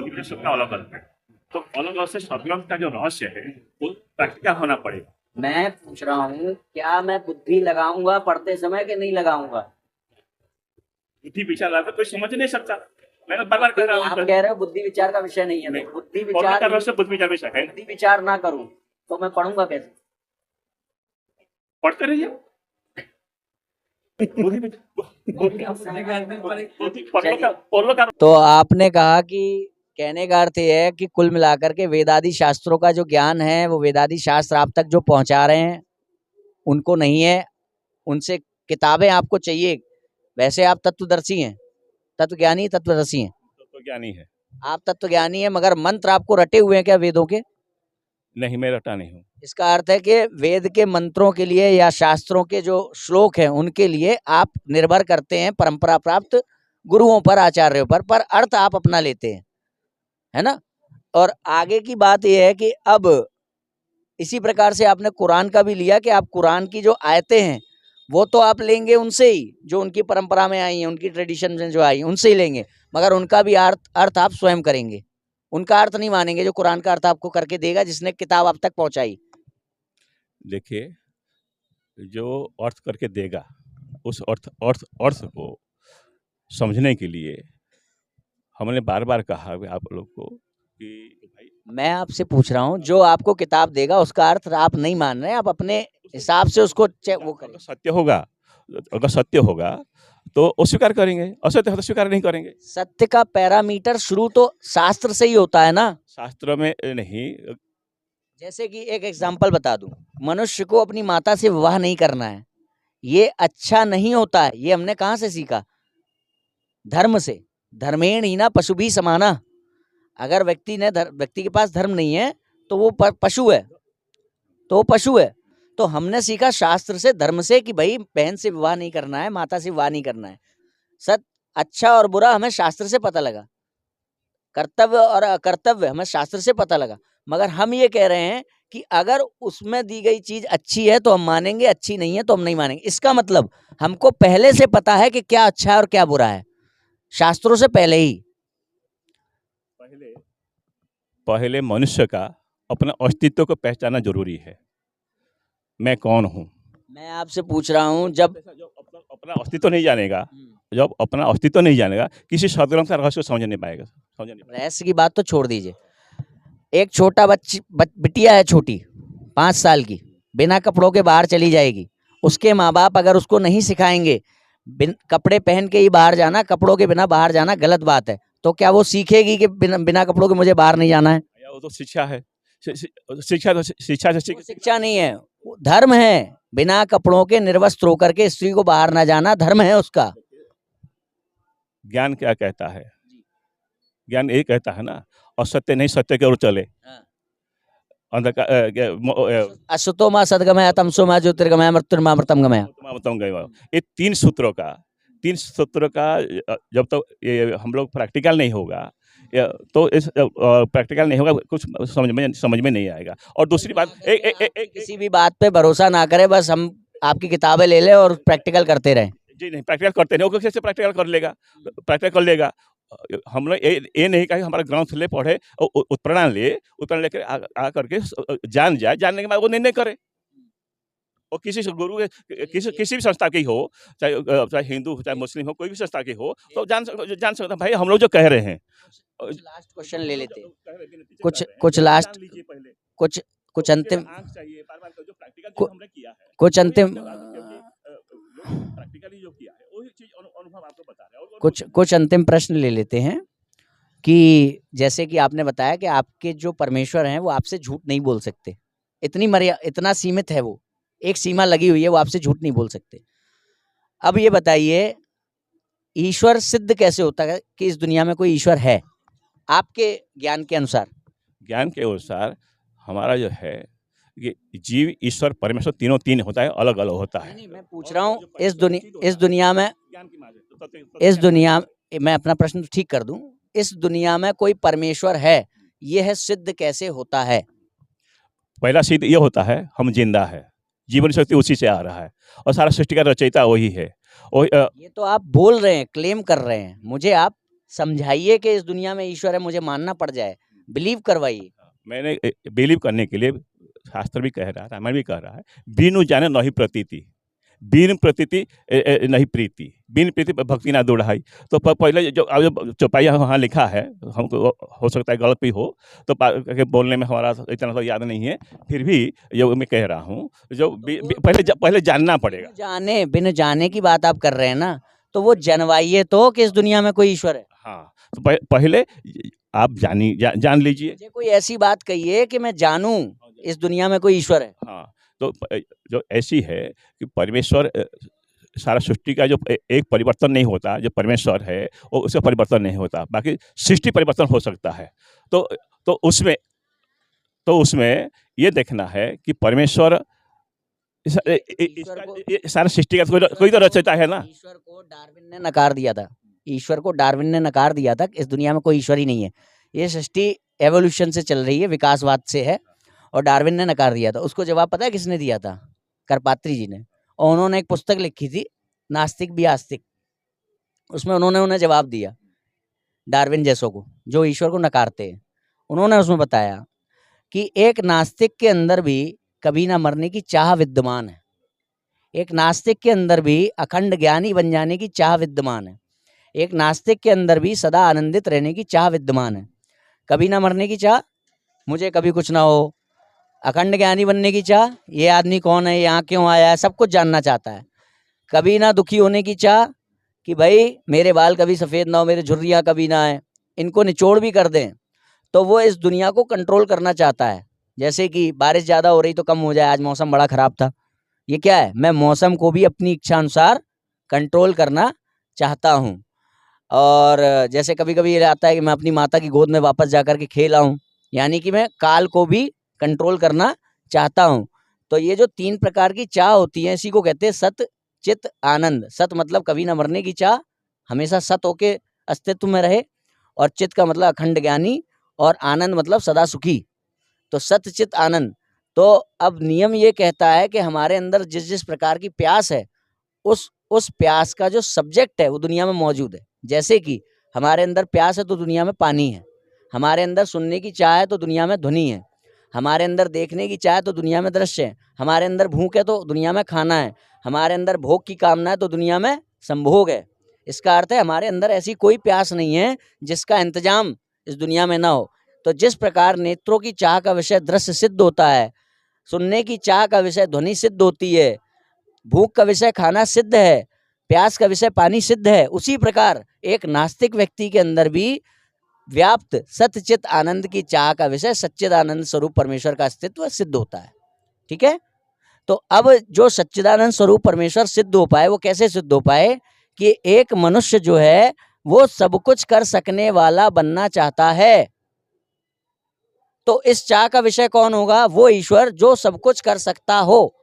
विचार सबका अलग अलग है। तो अलग अलग से शब्दों का जो रहस्य है वो प्रैक्टिकल होना पड़ेगा। मैं पूछ रहा हूँ, क्या मैं बुद्धि लगाऊंगा पढ़ते समय कि नहीं लगाऊंगा? बुद्धि विचार लगा कोई समझ नहीं सकता। मैं बार बार कह रहा हूँ, आप कह रहे हो बुद्धि विचार का विषय नहीं है। बुद्धि विचार ना करूँ तो मैं पढ़ूंगा कैसे? पढ़ते रहिए। तो आपने कहा कि कहने का अर्थ ये है कि कुल मिलाकर के वेदादि शास्त्रों का जो ज्ञान है वो वेदादि शास्त्र आप तक जो पहुंचा रहे हैं उनको नहीं है, उनसे किताबें आपको चाहिए। वैसे आप तत्वदर्शी हैं, तत्वज्ञानी तत्वदर्शी हैं, तो ज्ञानी है। आप तत्वज्ञानी हैं, मगर मंत्र आपको रटे हुए हैं क्या वेदों के? नहीं, मैं रटा नहीं हूँ। इसका अर्थ है कि वेद के मंत्रों के लिए या शास्त्रों के जो श्लोक हैं उनके लिए आप निर्भर करते हैं परंपरा प्राप्त गुरुओं पर, आचार्यों पर अर्थ आप अपना लेते हैं, है ना। और आगे की बात यह है कि अब इसी प्रकार से आपने कुरान का भी लिया कि आप कुरान की जो आयतें हैं वो तो आप लेंगे उनसे ही, जो उनकी परंपरा में आई हैं, उनकी ट्रेडिशन में जो आई उनसे ही लेंगे, मगर उनका भी अर्थ आप स्वयं करेंगे, उनका अर्थ नहीं मानेंगे जो कुरान का अर्थ आपको करके देगा जिसने किताब आप तक पहुंचाई। देखिए, जो अर्थ करके देगा उस अर्थ को समझने के लिए हमने बार बार कहा है आप लोग को कि भाई, मैं आपसे पूछ रहा हूँ जो आपको किताब देगा उसका अर्थ आप नहीं मान रहे, आप अपने हिसाब से उसको वो करें। अगर सत्य होगा तो वो स्वीकार करेंगे, असत्य हो तो स्वीकार नहीं करेंगे। सत्य का पैरामीटर शुरू तो शास्त्र से ही होता है ना, शास्त्र में नहीं। जैसे कि एक एग्जाम्पल बता दूं, मनुष्य को अपनी माता से विवाह नहीं करना है, ये अच्छा नहीं होता है। ये हमने कहाँ से सीखा? धर्म से। धर्मेण ही ना पशु भी समाना। अगर व्यक्ति के पास धर्म नहीं है तो वो पशु है, तो वो पशु है। तो हमने सीखा शास्त्र से, धर्म से, कि भाई बहन से विवाह नहीं करना है, माता से विवाह नहीं करना है। अच्छा और बुरा हमें शास्त्र से पता लगा, कर्तव्य और अकर्तव्य हमें शास्त्र से पता लगा। मगर हम ये कह रहे हैं कि अगर उसमें दी गई चीज अच्छी है तो हम मानेंगे, अच्छी नहीं है तो हम नहीं मानेंगे। इसका मतलब हमको पहले से पता है कि क्या अच्छा है और क्या बुरा है, शास्त्रों से पहले ही। पहले मनुष्य का अपना अस्तित्व को पहचानना जरूरी है। मैं कौन हूँ? मैं आपसे पूछ रहा हूँ, जब अपना अस्तित्व नहीं जानेगा, जब अपना अस्तित्व नहीं जानेगा, किसी सदग्रंथ का रहस्य समझ नहीं पाएगा। रहस्य की बात तो छोड़ दीजिए। एक छोटा बिटिया है, छोटी 5 साल की, बिना कपड़ों के बाहर चली जाएगी। उसके माँ बाप अगर उसको नहीं सिखाएंगे कपड़े पहन के ही बाहर जाना, कपड़ों के बिना बाहर जाना गलत बात है, तो क्या वो सीखेगी कि बिना कपड़ों के मुझे बाहर नहीं जाना है? वो तो शिक्षा है। शिक्षा नहीं है, धर्म है। बिना कपड़ों के निर्वस्त्र होकर के स्त्री को बाहर ना जाना धर्म है उसका। ज्ञान क्या कहता है? ज्ञान ये कहता है ना, असत्य नहीं सत्य की ओर चले। असतो मा सद्गमय, तमसो मा ज्योतिर्गमय, मृत्युर्मा गमय। ये तीन सूत्रों का जब तक ये हम लोग प्रैक्टिकल नहीं होगा, तो इस प्रैक्टिकल नहीं होगा, कुछ समझ में नहीं आएगा। और दूसरी बात, किसी भी बात पे भरोसा ना करें, बस हम आपकी किताबें ले लें और प्रैक्टिकल करते रहें। जी नहीं, प्रैक्टिकल करते नहीं, वो कैसे प्रैक्टिकल कर लेगा? हम लोग ये नहीं कहा कि हमारा ग्रंथ ले पढ़े और उत्प्रेरणा लेकर आ करके जान जाए, जानने के बाद वो निर्णय करे। और किसी गुरु के किसी भी संस्था की हो, चाहे हिंदू हो चाहे मुस्लिम हो, कोई भी संस्था की हो, तो जान सकता भाई हम लोग जो कह रहे हैं। लास्ट क्वेश्चन ले लेते हैं, कुछ लास्ट, कुछ अंतिम, कुछ अंतिम, कुछ अंतिम प्रश्न ले लेते हैं कि जैसे कि आपने बताया कि आपके जो परमेश्वर हैं वो आपसे झूठ नहीं बोल सकते, इतना सीमित है, वो एक सीमा लगी हुई है, वो आपसे झूठ नहीं बोल सकते। अब ये बताइए, ईश्वर सिद्ध कैसे होता है कि इस दुनिया में कोई ईश्वर है आपके ज्ञान के अनुसार? ज्ञान के अनुसार हमारा जो है कि जीव ईश्वर परमेश्वर तीनों तीन होता है, अलग अलग होता है। नहीं, मैं पूछ रहा हूँ इस दुनिया में, मैं अपना प्रश्न ठीक कर दूं, इस दुनिया में कोई परमेश्वर है, यह सिद्ध कैसे होता है? पहला सिद्ध ये होता है हम जिंदा है, जीवन शक्ति उसी से आ रहा है, और सारा सृष्टि का रचयिता वही है। ये तो आप बोल रहे हैं, क्लेम कर रहे हैं, मुझे आप समझाइए कि इस दुनिया में ईश्वर है, मुझे मानना पड़ जाए, बिलीव करवाइए। मैंने बिलीव करने के लिए शास्त्र भी कह रहा है, रामायण भी कह रहा है, बिनु जाने नहीं प्रतीति, बिन प्रतीति नहीं प्रीति, बिन प्रीति भक्ति ना दुढ़ाई। तो पहले जो चौपाई वहाँ लिखा है, हमको हो सकता है गलत भी हो, तो बोलने में हमारा इतना तो याद नहीं है, फिर भी जो मैं कह रहा हूँ, जो पहले जानना पड़ेगा। बिन जाने की बात आप कर रहे हैं ना, तो वो जनवाइए तो कि इस दुनिया में कोई ईश्वर है। हाँ, तो पहले आप जान लीजिए। मुझे कोई ऐसी बात कहिए कि मैं जानूं इस दुनिया में कोई ईश्वर है। हाँ, तो जो ऐसी है कि परमेश्वर सारा सृष्टि का जो एक परिवर्तन नहीं होता, जो परमेश्वर है वो उसका परिवर्तन नहीं होता, बाकी सृष्टि परिवर्तन हो सकता है। तो तो उसमें तो उसमें ये देखना है कि परमेश्वर सारा सृष्टि का कोई तो रचयिता है ना। ईश्वर को डार्विन ने नकार दिया था। ईश्वर को डार्विन ने नकार दिया था कि इस दुनिया में कोई ईश्वर ही नहीं है। ये सृष्टि एवोल्यूशन से चल रही है, विकासवाद से है, और डार्विन ने नकार दिया था। उसको जवाब पता है किसने दिया था? करपात्री जी ने। और उन्होंने एक पुस्तक लिखी थी, नास्तिक भी आस्तिक। उसमें उन्होंने उन्हें जवाब दिया, डार्विन जैसों को, जो ईश्वर को नकारते हैं। उन्होंने उसमें बताया कि एक नास्तिक के अंदर भी कभी ना मरने की चाह विद्यमान है। एक नास्तिक के अंदर भी अखंड ज्ञानी बन जाने की चाह विद्यमान है। एक नास्तिक के अंदर भी सदा आनंदित रहने की चाह विद्यमान है। कभी ना मरने की चाह, मुझे कभी कुछ ना हो। अखंड ज्ञानी बनने की चाह, ये आदमी कौन है, यहाँ क्यों आया है, सब कुछ जानना चाहता है। कभी ना दुखी होने की चाह कि भाई मेरे बाल कभी सफ़ेद ना हो, मेरे झुर्रियाँ कभी ना आए, इनको निचोड़ भी कर दें। तो वो इस दुनिया को कंट्रोल करना चाहता है। जैसे कि बारिश ज़्यादा हो रही तो कम हो जाए, आज मौसम बड़ा ख़राब था। ये क्या है? मैं मौसम को भी अपनी इच्छा अनुसार कंट्रोल करना चाहता हूँ। और जैसे कभी-कभी ये आता है कि मैं अपनी माता की गोद में वापस जाकर के खेल आऊँ, यानी कि मैं काल को भी कंट्रोल करना चाहता हूँ। तो ये जो 3 प्रकार की चाह होती है, इसी को कहते हैं सत, चित, आनंद। सत मतलब कभी ना मरने की चाह, हमेशा सत होके अस्तित्व में रहे, और चित का मतलब अखंड ज्ञानी, और आनंद मतलब सदा सुखी। तो सत, चित, आनंद। तो अब नियम ये कहता है कि हमारे अंदर जिस-जिस प्रकार की प्यास है, उस प्यास का जो सब्जेक्ट है वो दुनिया में मौजूद है। जैसे कि हमारे अंदर प्यास है तो दुनिया में पानी है, हमारे अंदर सुनने की चाह है तो दुनिया में ध्वनि है, हमारे अंदर देखने की चाह है तो दुनिया में दृश्य है, हमारे अंदर भूख है तो दुनिया में खाना है, हमारे अंदर भोग की कामना है तो दुनिया में संभोग है। इसका अर्थ है हमारे अंदर ऐसी कोई प्यास नहीं है जिसका इंतजाम इस दुनिया में ना हो। तो जिस प्रकार नेत्रों की चाह का विषय दृश्य सिद्ध होता है, सुनने की चाह का विषय ध्वनि सिद्ध होती है, भूख का विषय खाना सिद्ध है, प्यास का विषय पानी सिद्ध है, उसी प्रकार एक नास्तिक व्यक्ति के अंदर भी व्याप्त सतचित आनंद की चाह का विषय सच्चिदानंद स्वरूप परमेश्वर का अस्तित्व सिद्ध होता है। ठीक है? तो अब जो सच्चिदानंद स्वरूप परमेश्वर सिद्ध हो पाए, वो कैसे सिद्ध हो पाए कि एक मनुष्य जो है वो सब कुछ कर सकने वाला बनना चाहता है। तो इस चाह का विषय कौन होगा? वो ईश्वर जो सब कुछ कर सकता हो।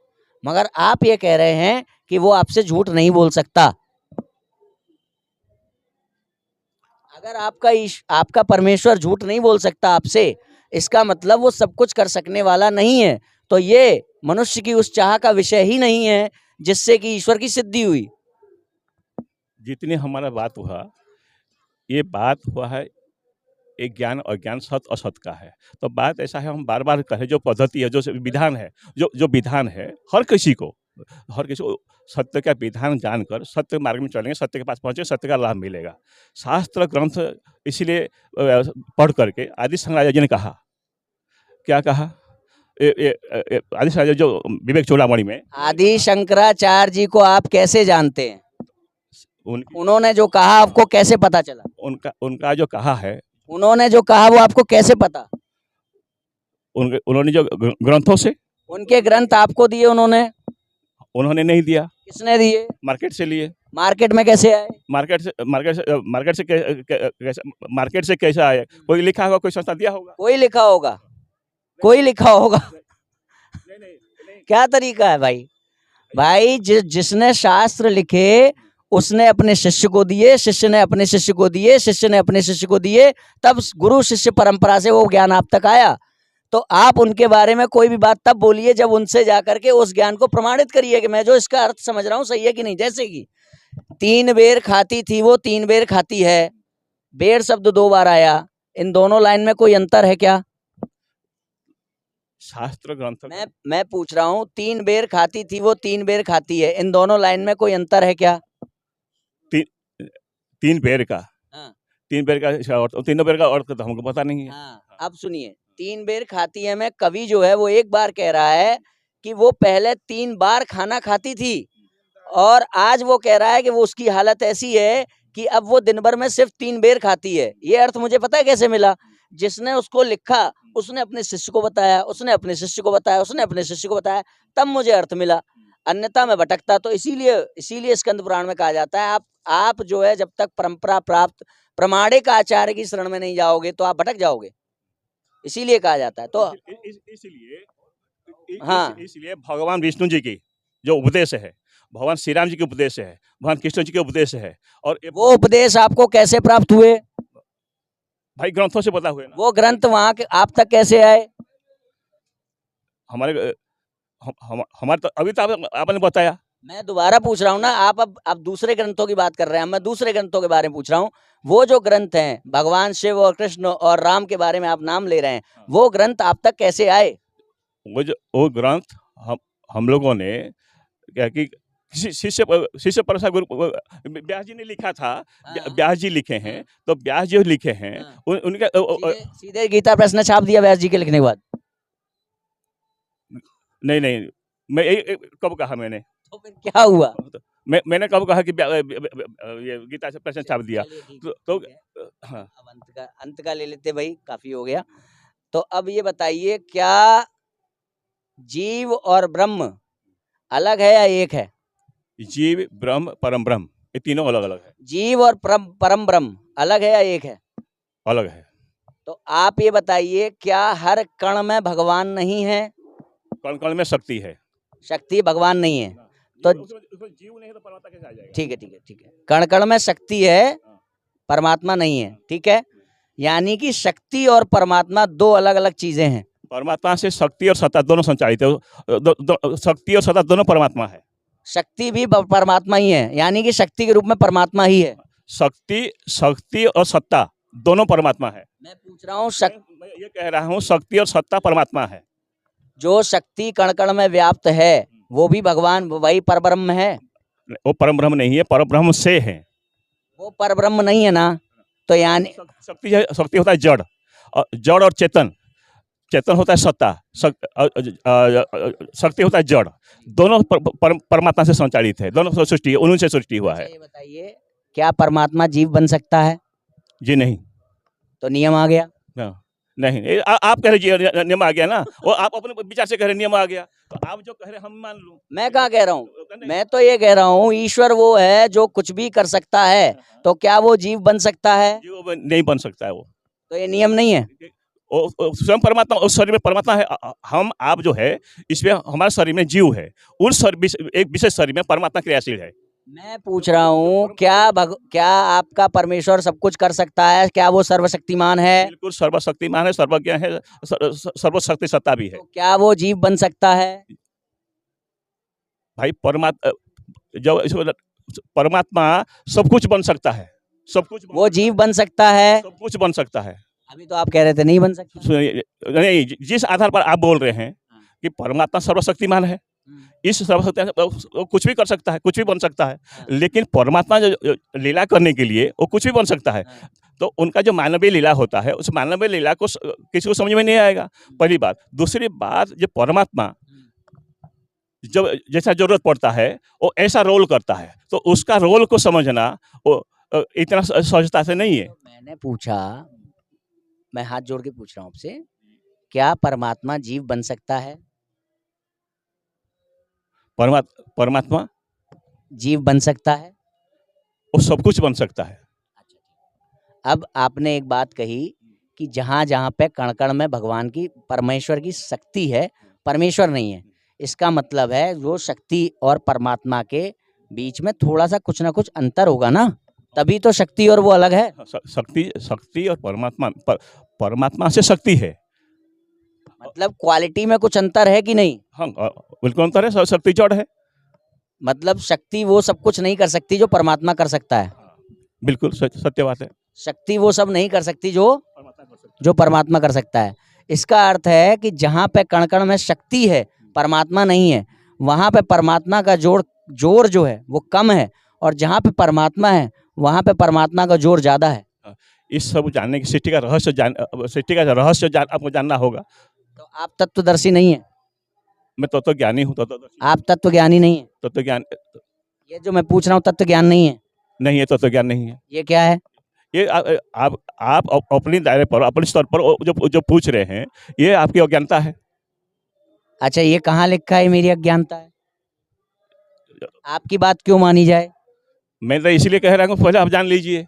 मगर आप ये कह रहे हैं कि वो आपसे झूठ नहीं बोल सकता। अगर आपका परमेश्वर झूठ नहीं बोल सकता आपसे, इसका मतलब वो सब कुछ कर सकने वाला नहीं है। तो ये मनुष्य की उस चाह का विषय ही नहीं है जिससे कि ईश्वर की सिद्धि हुई। जितनी हमारा बात हुआ, ये बात हुआ है एक ज्ञान और ज्ञान सत असत का है। तो बात ऐसा है, हम बार बार कहें, जो पद्धति है, जो विधान है, जो विधान है, हर किसी को सत्य का विधान जानकर सत्य मार्ग में चलेंगे, सत्य के पास पहुँचे, सत्य का लाभ मिलेगा। शास्त्र ग्रंथ इसीलिए पढ़ करके आदि शंकराचार्य जी ने कहा, क्या कहा? आदि शंकराचार्य जो विवेक चूड़ामणि में, आदि शंकराचार्य जी को आप कैसे जानते हैं? उन्होंने जो कहा आपको कैसे पता चला? उनका जो कहा है, उन्होंने जो कहा वो आपको कैसे पता? उन्होंने जो ग्रंथों से, उनके ग्रंथ आपको दिए उन्होंने नहीं दिया। किसने दिए? मार्केट से लिए। मार्केट में कैसे आए? मार्केट से कैसे आए? कोई लिखा होगा, कोई संस्था दिया होगा, कोई लिखा होगा। क्या तरीका है भाई? जिसने शास्त्र लिखे उसने अपने शिष्य को दिए, शिष्य ने अपने शिष्य को दिए, शिष्य ने अपने शिष्य को दिए, तब गुरु शिष्य परंपरा से वो ज्ञान आप तक आया। तो आप उनके बारे में कोई भी बात तब बोलिए जब उनसे जाकर के उस ज्ञान को प्रमाणित करिए कि मैं जो इसका अर्थ समझ रहा हूँ सही है कि नहीं। जैसे कि 3 बेर खाती थी वो 3 बेर खाती है, बेर शब्द 2 बार आया, इन दोनों लाइन में कोई अंतर है क्या? शास्त्र ग्रंथ मैं पूछ रहा हूँ, 3 बेर खाती थी वो 3 बेर खाती है, इन दोनों लाइन में कोई अंतर है क्या? 3 बेर का, हाँ। 3 बेर का अर्थ, तीनों बेर का अर्थ तो हमको पता नहीं है। हाँ, अब सुनिए, 3 बेर खाती है में कवि जो है वो एक बार कह रहा है कि वो पहले 3 बार खाना खाती थी और आज वो कह रहा है कि वो उसकी हालत ऐसी है कि अब वो दिन भर में सिर्फ 3 बेर खाती है। ये अर्थ मुझे पता है कैसे मिला, जिसने उसको लिखा उसने अपने शिष्य को बताया, उसने अपने शिष्य को बताया, उसने अपने शिष्य को बताया, तब मुझे अर्थ मिला, अन्यथा मैं भटकता। तो इसीलिए स्कंद पुराण में कहा जाता है आप जो है जब तक परंपरा प्राप्त प्रमाणिक आचार्य की शरण में नहीं जाओगे तो आप भटक जाओगे, इसीलिए कहा जाता है। तो हाँ, इसलिए भगवान विष्णु जी की जो उपदेश है, भगवान श्री राम जी के उपदेश है, भगवान कृष्ण जी के उपदेश है, और वो उपदेश आपको कैसे प्राप्त हुए? भाई ग्रंथों से पता हुए ना। वो ग्रंथ वहां के आप तक कैसे आए? हमारे हमारे तो अभी तो आपने बताया। मैं दोबारा पूछ रहा हूँ ना, आप अब दूसरे ग्रंथों की बात कर रहे हैं, मैं दूसरे ग्रंथों के बारे में पूछ रहा हूँ। वो जो ग्रंथ हैं भगवान शिव और कृष्ण और राम के बारे में आप नाम ले रहे हैं, वो ग्रंथ आप तक कैसे आए? वो ग्रंथ हम लोगों ने क्या कि शिष्य प्रसाद गुरु व्यास जी ने लिखा था। व्यास जी लिखे हैं, तो व्यास जी लिखे हैं उनके सीधे गीता प्रश्न छाप दिया व्यास जी के लिखने के बाद? नहीं, मैं कब कहा मैंने? तो फिर क्या हुआ? मैंने कब कहा कि ये गीता से प्रश्न छाप दिया? तो हाँ, अब अंत का ले लेते भाई, काफी हो गया। तो अब ये बताइए, क्या जीव और ब्रह्म अलग है या एक है? जीव ब्रह्म परम ब्रह्म ये तीनों अलग अलग है। जीव और परम ब्रह्म अलग है या एक है? अलग है। तो आप ये बताइए, क्या हर कण में भगवान नहीं है? कण कण में शक्ति है। शक्ति भगवान नहीं है तो जीव नहीं है तो परमात्मा कैसे आ जाएगा? ठीक है, कण कण में शक्ति है, परमात्मा नहीं है, ठीक है। यानी कि शक्ति और परमात्मा दो अलग अलग चीजें हैं। परमात्मा से शक्ति और सत्ता दोनों संचालित है। शक्ति और सत्ता दोनों परमात्मा है। शक्ति भी परमात्मा ही है, यानी कि शक्ति के रूप में परमात्मा ही है। शक्ति और सत्ता दोनों परमात्मा है। मैं पूछ रहा हूँ मैं ये कह रहा हूँ शक्ति और सत्ता परमात्मा है। जो शक्ति कण कण में व्याप्त है वो भी भगवान वही परब्रह्म है? वो परम ब्रह्म नहीं है, परम ब्रह्म से है। वो परब्रह्म नहीं है ना, तो यानी शक्ति होता है जड़, जड़ और चेतन। चेतन होता है सत्ता, शक्ति होता है जड़। दोनों परमात्मा से संचालित है, दोनों सृष्टि उन्हीं से सृष्टि हुआ है। ये बताइए, क्या परमात्मा जीव बन सकता है? जी नहीं। तो नियम आ गया। नहीं, आप कह रहे नियम आ गया ना, वो आप अपने विचार से कह रहे नियम आ गया, तो आप जो कह रहे हम मान लूं। मैं कहाँ कह रहा हूँ, मैं तो ये कह रहा हूँ ईश्वर वो है जो कुछ भी कर सकता है, तो क्या वो जीव बन सकता है? जीव नहीं बन सकता है वो। तो ये नियम नहीं है। स्वयं परमात्मा उस शरीर में परमात्मा है। हम आप जो है इसमें हमारे शरीर में जीव है, उस एक विशेष शरीर में परमात्मा क्रियाशील है। मैं पूछ रहा हूँ, क्या आपका परमेश्वर सब कुछ कर सकता है? क्या वो सर्वशक्तिमान है? बिल्कुल सर्वशक्तिमान है, सर्वज्ञ है, सर्वशक्ति सत्ता भी है। तो क्या वो जीव बन सकता है? भाई परमात्मा सब कुछ बन सकता है, सब कुछ। वो जीव बन सकता है? सब कुछ बन सकता है। अभी तो आप कह रहे थे नहीं बन सकता। नहीं, जिस आधार पर आप बोल रहे हैं कि परमात्मा सर्वशक्तिमान है, इस सर्वशक्ति कुछ भी कर सकता है, कुछ भी बन सकता है, लेकिन परमात्मा जो लीला करने के लिए वो कुछ भी बन सकता है। तो उनका जो मानवीय लीला होता है, उस मानवीय लीला को किसी को समझ में नहीं आएगा, पहली बात। दूसरी बात, जो परमात्मा जब जैसा जरूरत पड़ता है वो ऐसा रोल करता है, तो उसका रोल को समझना वो इतना सहजता से नहीं है। मैंने पूछा, मैं हाथ जोड़ के पूछ रहा हूँ आपसे, क्या परमात्मा जीव बन सकता है? परमात्मा जीव बन सकता है? वो सब कुछ बन सकता है। अब आपने एक बात कही कि जहाँ जहाँ पे कण कण में भगवान की परमेश्वर की शक्ति है, परमेश्वर नहीं है। इसका मतलब है वो शक्ति और परमात्मा के बीच में थोड़ा सा कुछ ना कुछ अंतर होगा ना, तभी तो शक्ति और वो अलग है। शक्ति और परमात्मा से शक्ति है, मतलब क्वालिटी में कुछ अंतर है कि नहीं? हाँ बिल्कुल अंतर है। शक्ति जड़ है, मतलब शक्ति वो सब कुछ नहीं कर सकती जो परमात्मा कर सकता है। बिल्कुल सत्य बात है। शक्ति वो सब नहीं कर सकती जो परमात्मा कर सकता है। इसका अर्थ है कि जहाँ पे कण कण में शक्ति है, परमात्मा नहीं है, वहाँ पे परमात्मा का जोर जो है वो कम है, और जहाँ पे परमात्मा है वहाँ पे परमात्मा का जोर ज्यादा है। इस सब जानने की सृष्टि का रहस्य आपको जानना होगा। तो आप तत्वदर्शी नहीं है? मैं तो ज्ञानी हूँ। आप तत्व ज्ञानी नहीं है? तत्व ज्ञान ये जो मैं पूछ रहा हूँ तत्व ज्ञान नहीं है? नहीं, ये तत्व ज्ञान नहीं है। ये क्या है? ये आप अपने दायरे पर, अपने स्तर पर जो पूछ रहे हैं, ये आपकी अज्ञानता है। अच्छा, ये कहाँ लिखा है मेरी अज्ञानता है? आपकी बात क्यों मानी जाए? मैं तो इसीलिए कह रहा हूँ, पहले आप जान लीजिए।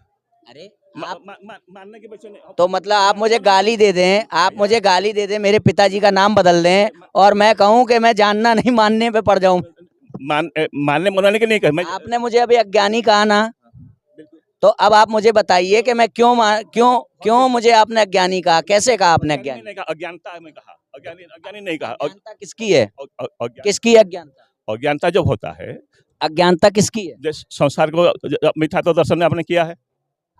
अरे मा, आप, मा, मा, मानने के बच्चे नहीं। तो मतलब आप मुझे गाली दे दें, आप मुझे गाली दे दें, मेरे पिताजी का नाम बदल दें और मैं कहूँ कि मैं जानना नहीं मानने पे पड़ जाऊं। मानने मनाने के नहीं कह मैं। आपने मुझे अभी अज्ञानी कहा ना, बिल्कुल। तो अब आप मुझे बताइए कि मैं क्यों मुझे आपने अज्ञानी कहा? कैसे कहा आपने अज्ञानी? नहीं कहा, अज्ञानता में कहा, अज्ञानी अज्ञानी नहीं कहा। अज्ञानता किसकी है? अज्ञान किसकी है अज्ञानता? अज्ञानता जब होता है, अज्ञानता किसकी है? जैसे संसार को मिथ्या तो दर्शन आपने किया है।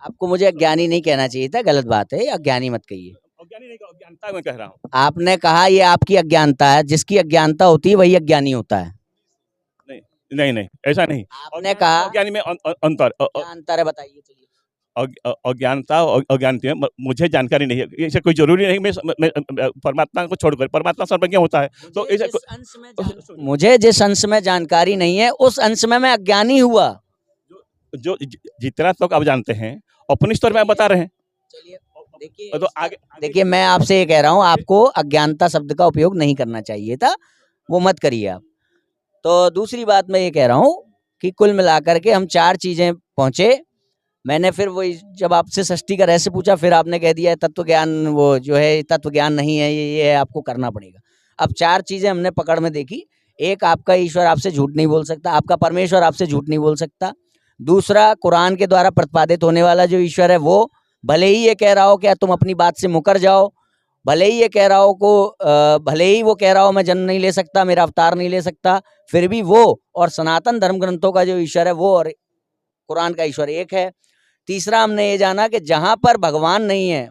आपको मुझे अज्ञानी नहीं कहना चाहिए था, गलत बात है, अज्ञानी मत कहिए। अज्ञानी नहीं कहा, अज्ञानता में कह रहा हूँ। आपने कहा ये आपकी अज्ञानता है, जिसकी अज्ञानता होती है वही अज्ञानी होता है। नहीं नहीं नहीं, ऐसा नहीं। आपने कहा अज्ञानी में अंतर, क्या अंतर है बताइए चलिए। अज्ञानता और अज्ञानता में मुझे जानकारी नहीं है, ऐसे कोई जरूरी नहीं मैं परमात्मा को छोड़कर, परमात्मा सर्वज्ञ होता है, तो ऐसे मुझे जिस अंश में जानकारी नहीं है उस अंश में मैं अज्ञानी हुआ। जो जितना तक आप जानते हैं अपने स्तर में आप बता रहे हैं। चलिए देखिए, तो आगे देखिए मैं आपसे ये कह रहा हूँ, आपको अज्ञानता शब्द का उपयोग नहीं करना चाहिए था, वो मत करिए आप। तो दूसरी बात मैं ये कह रहा हूँ कि कुल मिलाकर के हम 4 चीजें पहुंचे। मैंने फिर वही जब आपसे षष्ठी का रहस्य पूछा, फिर आपने कह दिया तत्व ज्ञान, वो जो है तत्व ज्ञान नहीं है, ये आपको करना पड़ेगा। अब 4 चीजें हमने पकड़ में देखी। एक, आपका ईश्वर आपसे झूठ नहीं बोल सकता, आपका परमेश्वर आपसे झूठ नहीं बोल सकता। दूसरा, कुरान के द्वारा प्रतिपादित होने वाला जो ईश्वर है वो भले ही ये कह रहा हो कि तुम अपनी बात से मुकर जाओ, भले ही ये कह रहा हो भले ही वो कह रहा हो मैं जन्म नहीं ले सकता, मेरा अवतार नहीं ले सकता, फिर भी वो और सनातन धर्म ग्रंथों का जो ईश्वर है वो और कुरान का ईश्वर एक है। तीसरा, हमने ये जाना कि जहां पर भगवान नहीं है,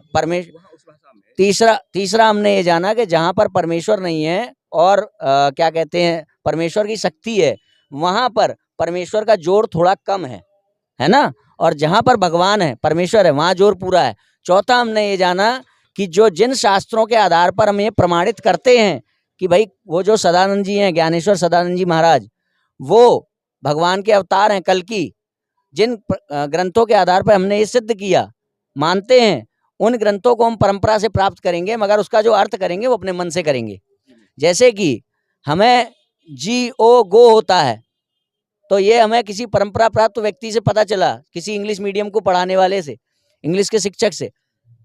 तीसरा हमने ये जाना कि जहां पर परमेश्वर नहीं है और क्या कहते हैं, परमेश्वर की शक्ति है, वहां पर परमेश्वर का जोर थोड़ा कम है ना, और जहां पर भगवान है, परमेश्वर है, वहां जोर पूरा है। चौथा, हमने ये जाना कि जो जिन शास्त्रों के आधार पर हम ये प्रमाणित करते हैं कि भाई वो जो सदानंद जी हैं, ज्ञानेश्वर सदानंद जी महाराज, वो भगवान के अवतार हैं कल की, जिन ग्रंथों के आधार पर हमने ये सिद्ध किया, मानते हैं, उन ग्रंथों को हम परंपरा से प्राप्त करेंगे, मगर उसका जो अर्थ करेंगे वो अपने मन से करेंगे। जैसे कि हमें GO होता है, तो ये हमें किसी परंपरा प्राप्त व्यक्ति से पता चला, किसी इंग्लिश मीडियम को पढ़ाने वाले से, इंग्लिश के शिक्षक से।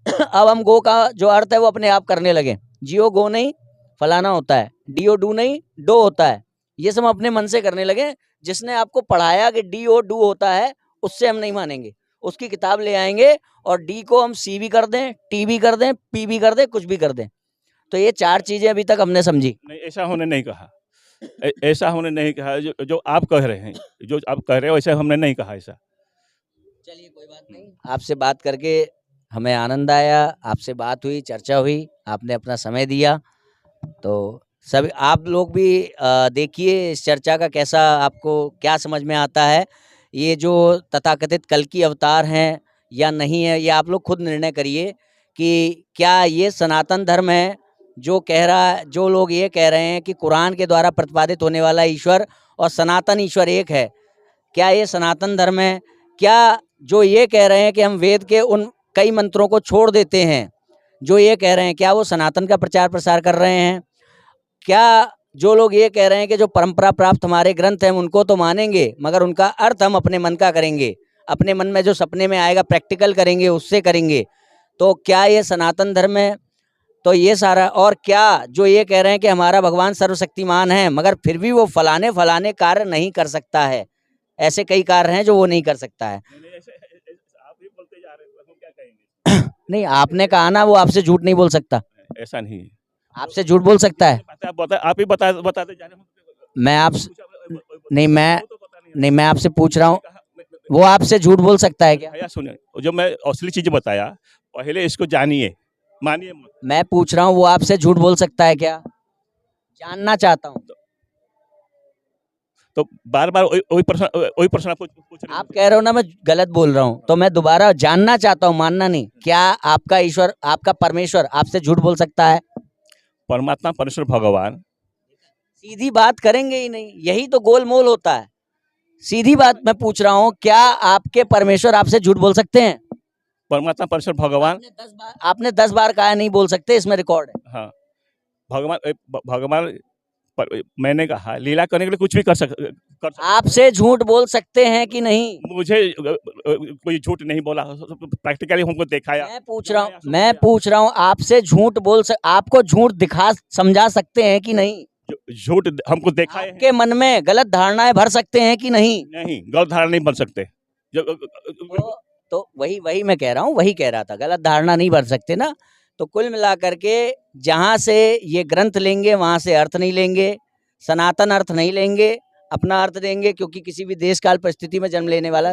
अब हम गो का जो अर्थ है वो अपने आप करने लगे। GO गो नहीं, फलाना होता है, DO डू नहीं, डो होता है, ये सब अपने मन से करने लगे। जिसने आपको पढ़ाया कि DO डू होता है, उससे हम नहीं मानेंगे, उसकी किताब ले आएंगे और D को हम C भी कर दें, T भी कर दें, P भी कर दें, कुछ भी कर दें। तो ये 4 चीजें अभी तक हमने समझी। नहीं, ऐसा होने नहीं कहा, ऐसा हमने नहीं कहा, जो आप कह रहे हैं, जो आप कह रहे हो ऐसा हमने नहीं कहा ऐसा। चलिए कोई बात नहीं, आपसे बात करके हमें आनंद आया, आपसे बात हुई, चर्चा हुई, आपने अपना समय दिया, तो सभी आप लोग भी देखिए इस चर्चा का कैसा आपको क्या समझ में आता है। ये जो तथाकथित कल की अवतार हैं या नहीं है, ये आप लोग खुद निर्णय करिए कि क्या ये सनातन धर्म है जो कह रहा है, जो लोग ये कह रहे हैं कि कुरान के द्वारा प्रतिपादित होने वाला ईश्वर और सनातन ईश्वर एक है, क्या ये सनातन धर्म है? क्या जो ये कह रहे हैं कि हम वेद के उन कई मंत्रों को छोड़ देते हैं, जो ये कह रहे हैं, क्या वो सनातन का प्रचार प्रसार कर रहे हैं? क्या जो लोग ये कह रहे हैं कि जो परंपरा प्राप्त हमारे ग्रंथ हैं उनको तो मानेंगे, मगर उनका अर्थ हम अपने मन का करेंगे, अपने मन में जो सपने में आएगा प्रैक्टिकल करेंगे, उससे करेंगे, तो क्या ये सनातन धर्म है? तो ये सारा, और क्या जो ये कह रहे हैं कि हमारा भगवान सर्वशक्तिमान है मगर फिर भी वो फलाने फलाने कार्य नहीं कर सकता है, ऐसे कई कार्य हैं जो वो नहीं कर सकता है। आप ही बोलते जा रहे हो, हम क्या कहेंगे? नहीं, आपने कहा ना वो आपसे झूठ नहीं बोल सकता। ऐसा नहीं है, आपसे झूठ बोल सकता है? आप ही बताते जा रहे हो। मैं आप नहीं, मैं आपसे पूछ रहा हूँ, वो आपसे झूठ बोल सकता है क्या? भैया सुनिए, जो मैं असली चीज बताया, पहले इसको जानिए, मानिए मत। मैं पूछ रहा हूँ वो आपसे झूठ बोल सकता है क्या? जानना चाहता हूँ। तो बार बार वही प्रश्न आप पूछ रहे हो। आप कह रहे हो ना मैं गलत बोल रहा हूँ, तो मैं दोबारा जानना चाहता हूँ, मानना नहीं। क्या आपका ईश्वर, आपका परमेश्वर आपसे झूठ बोल सकता है? परमात्मा परमेश्वर भगवान सीधी बात करेंगे ही नहीं, यही तो गोलमोल होता है। सीधी बात मैं पूछ रहा हूँ, क्या आपके परमेश्वर आपसे झूठ बोल सकते हैं? परमात्मा परमेश्वर भगवान, आपने 10 बार कहा नहीं बोल सकते, इसमें रिकॉर्ड है। हाँ भगवान मैंने कहा लीला करने के लिए कुछ भी कर सकते। आपसे झूठ बोल सकते हैं कि नहीं? मुझे कोई झूठ नहीं बोला, प्रैक्टिकली हमको दिखाया। मैं पूछ रहा हूँ आपसे झूठ आपको झूठ दिखा समझा सकते हैं कि नहीं? झूठ हमको देखा है। आपके मन में गलत धारणाएं भर सकते हैं कि नहीं? नहीं, गलत धारणा नहीं बन सकते। तो वही मैं कह रहा हूँ, वही कह रहा था, गलत धारणा नहीं भर सकते ना। तो कुल मिलाकर के जहाँ से ये ग्रंथ लेंगे वहां से अर्थ नहीं लेंगे, सनातन अर्थ नहीं लेंगे, अपना अर्थ देंगे, क्योंकि किसी भी देश काल परिस्थिति में जन्म लेने वाला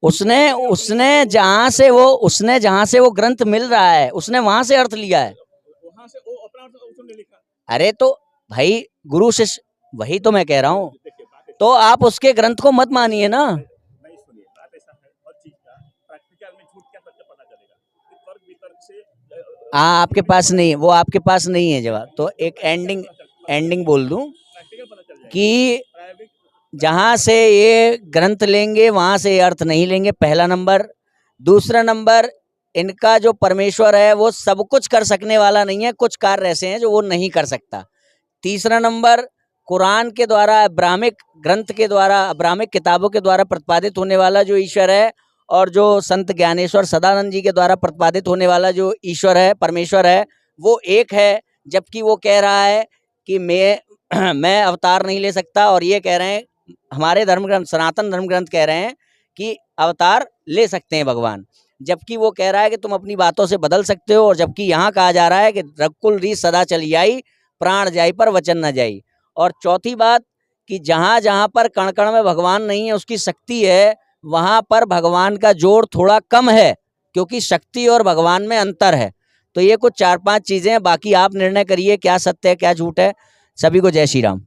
उसने जहां से वो ग्रंथ मिल रहा है उसने वहां से अर्थ लिया है। अरे तो भाई गुरु शिष्य, वही तो मैं कह रहा हूँ, तो आप उसके ग्रंथ को मत मानिए ना। हाँ, आपके पास नहीं, वो आपके पास नहीं है जवाब। तो एक एंडिंग बोल दूं कि जहां से ये ग्रंथ लेंगे वहां से ये अर्थ नहीं लेंगे, पहला नंबर। दूसरा नंबर, इनका जो परमेश्वर है वो सब कुछ कर सकने वाला नहीं है, कुछ कार्य ऐसे हैं जो वो नहीं कर सकता। तीसरा नंबर, कुरान के द्वारा, ब्राह्मिक ग्रंथ के द्वारा, ब्राह्मिक किताबों के द्वारा प्रतिपादित होने वाला जो ईश्वर है, और जो संत ज्ञानेश्वर सदानंद जी के द्वारा प्रतिपादित होने वाला जो ईश्वर है, परमेश्वर है, वो एक है। जबकि वो कह रहा है कि मैं अवतार नहीं ले सकता, और ये कह रहे हैं, हमारे धर्म ग्रंथ, सनातन धर्म ग्रंथ कह रहे हैं कि अवतार ले सकते हैं भगवान। जबकि वो कह रहा है कि तुम अपनी बातों से बदल सकते हो, और जबकि यहाँ कहा जा रहा है कि रकुल री सदा चली आई, प्राण जाई पर वचन न जाई। और चौथी बात कि जहाँ जहाँ पर कण कण में भगवान नहीं है, उसकी शक्ति है, वहाँ पर भगवान का जोर थोड़ा कम है, क्योंकि शक्ति और भगवान में अंतर है। तो ये कुछ 4-5 चीज़ें हैं, बाकी आप निर्णय करिए क्या सत्य है क्या झूठ है। सभी को जय श्री राम।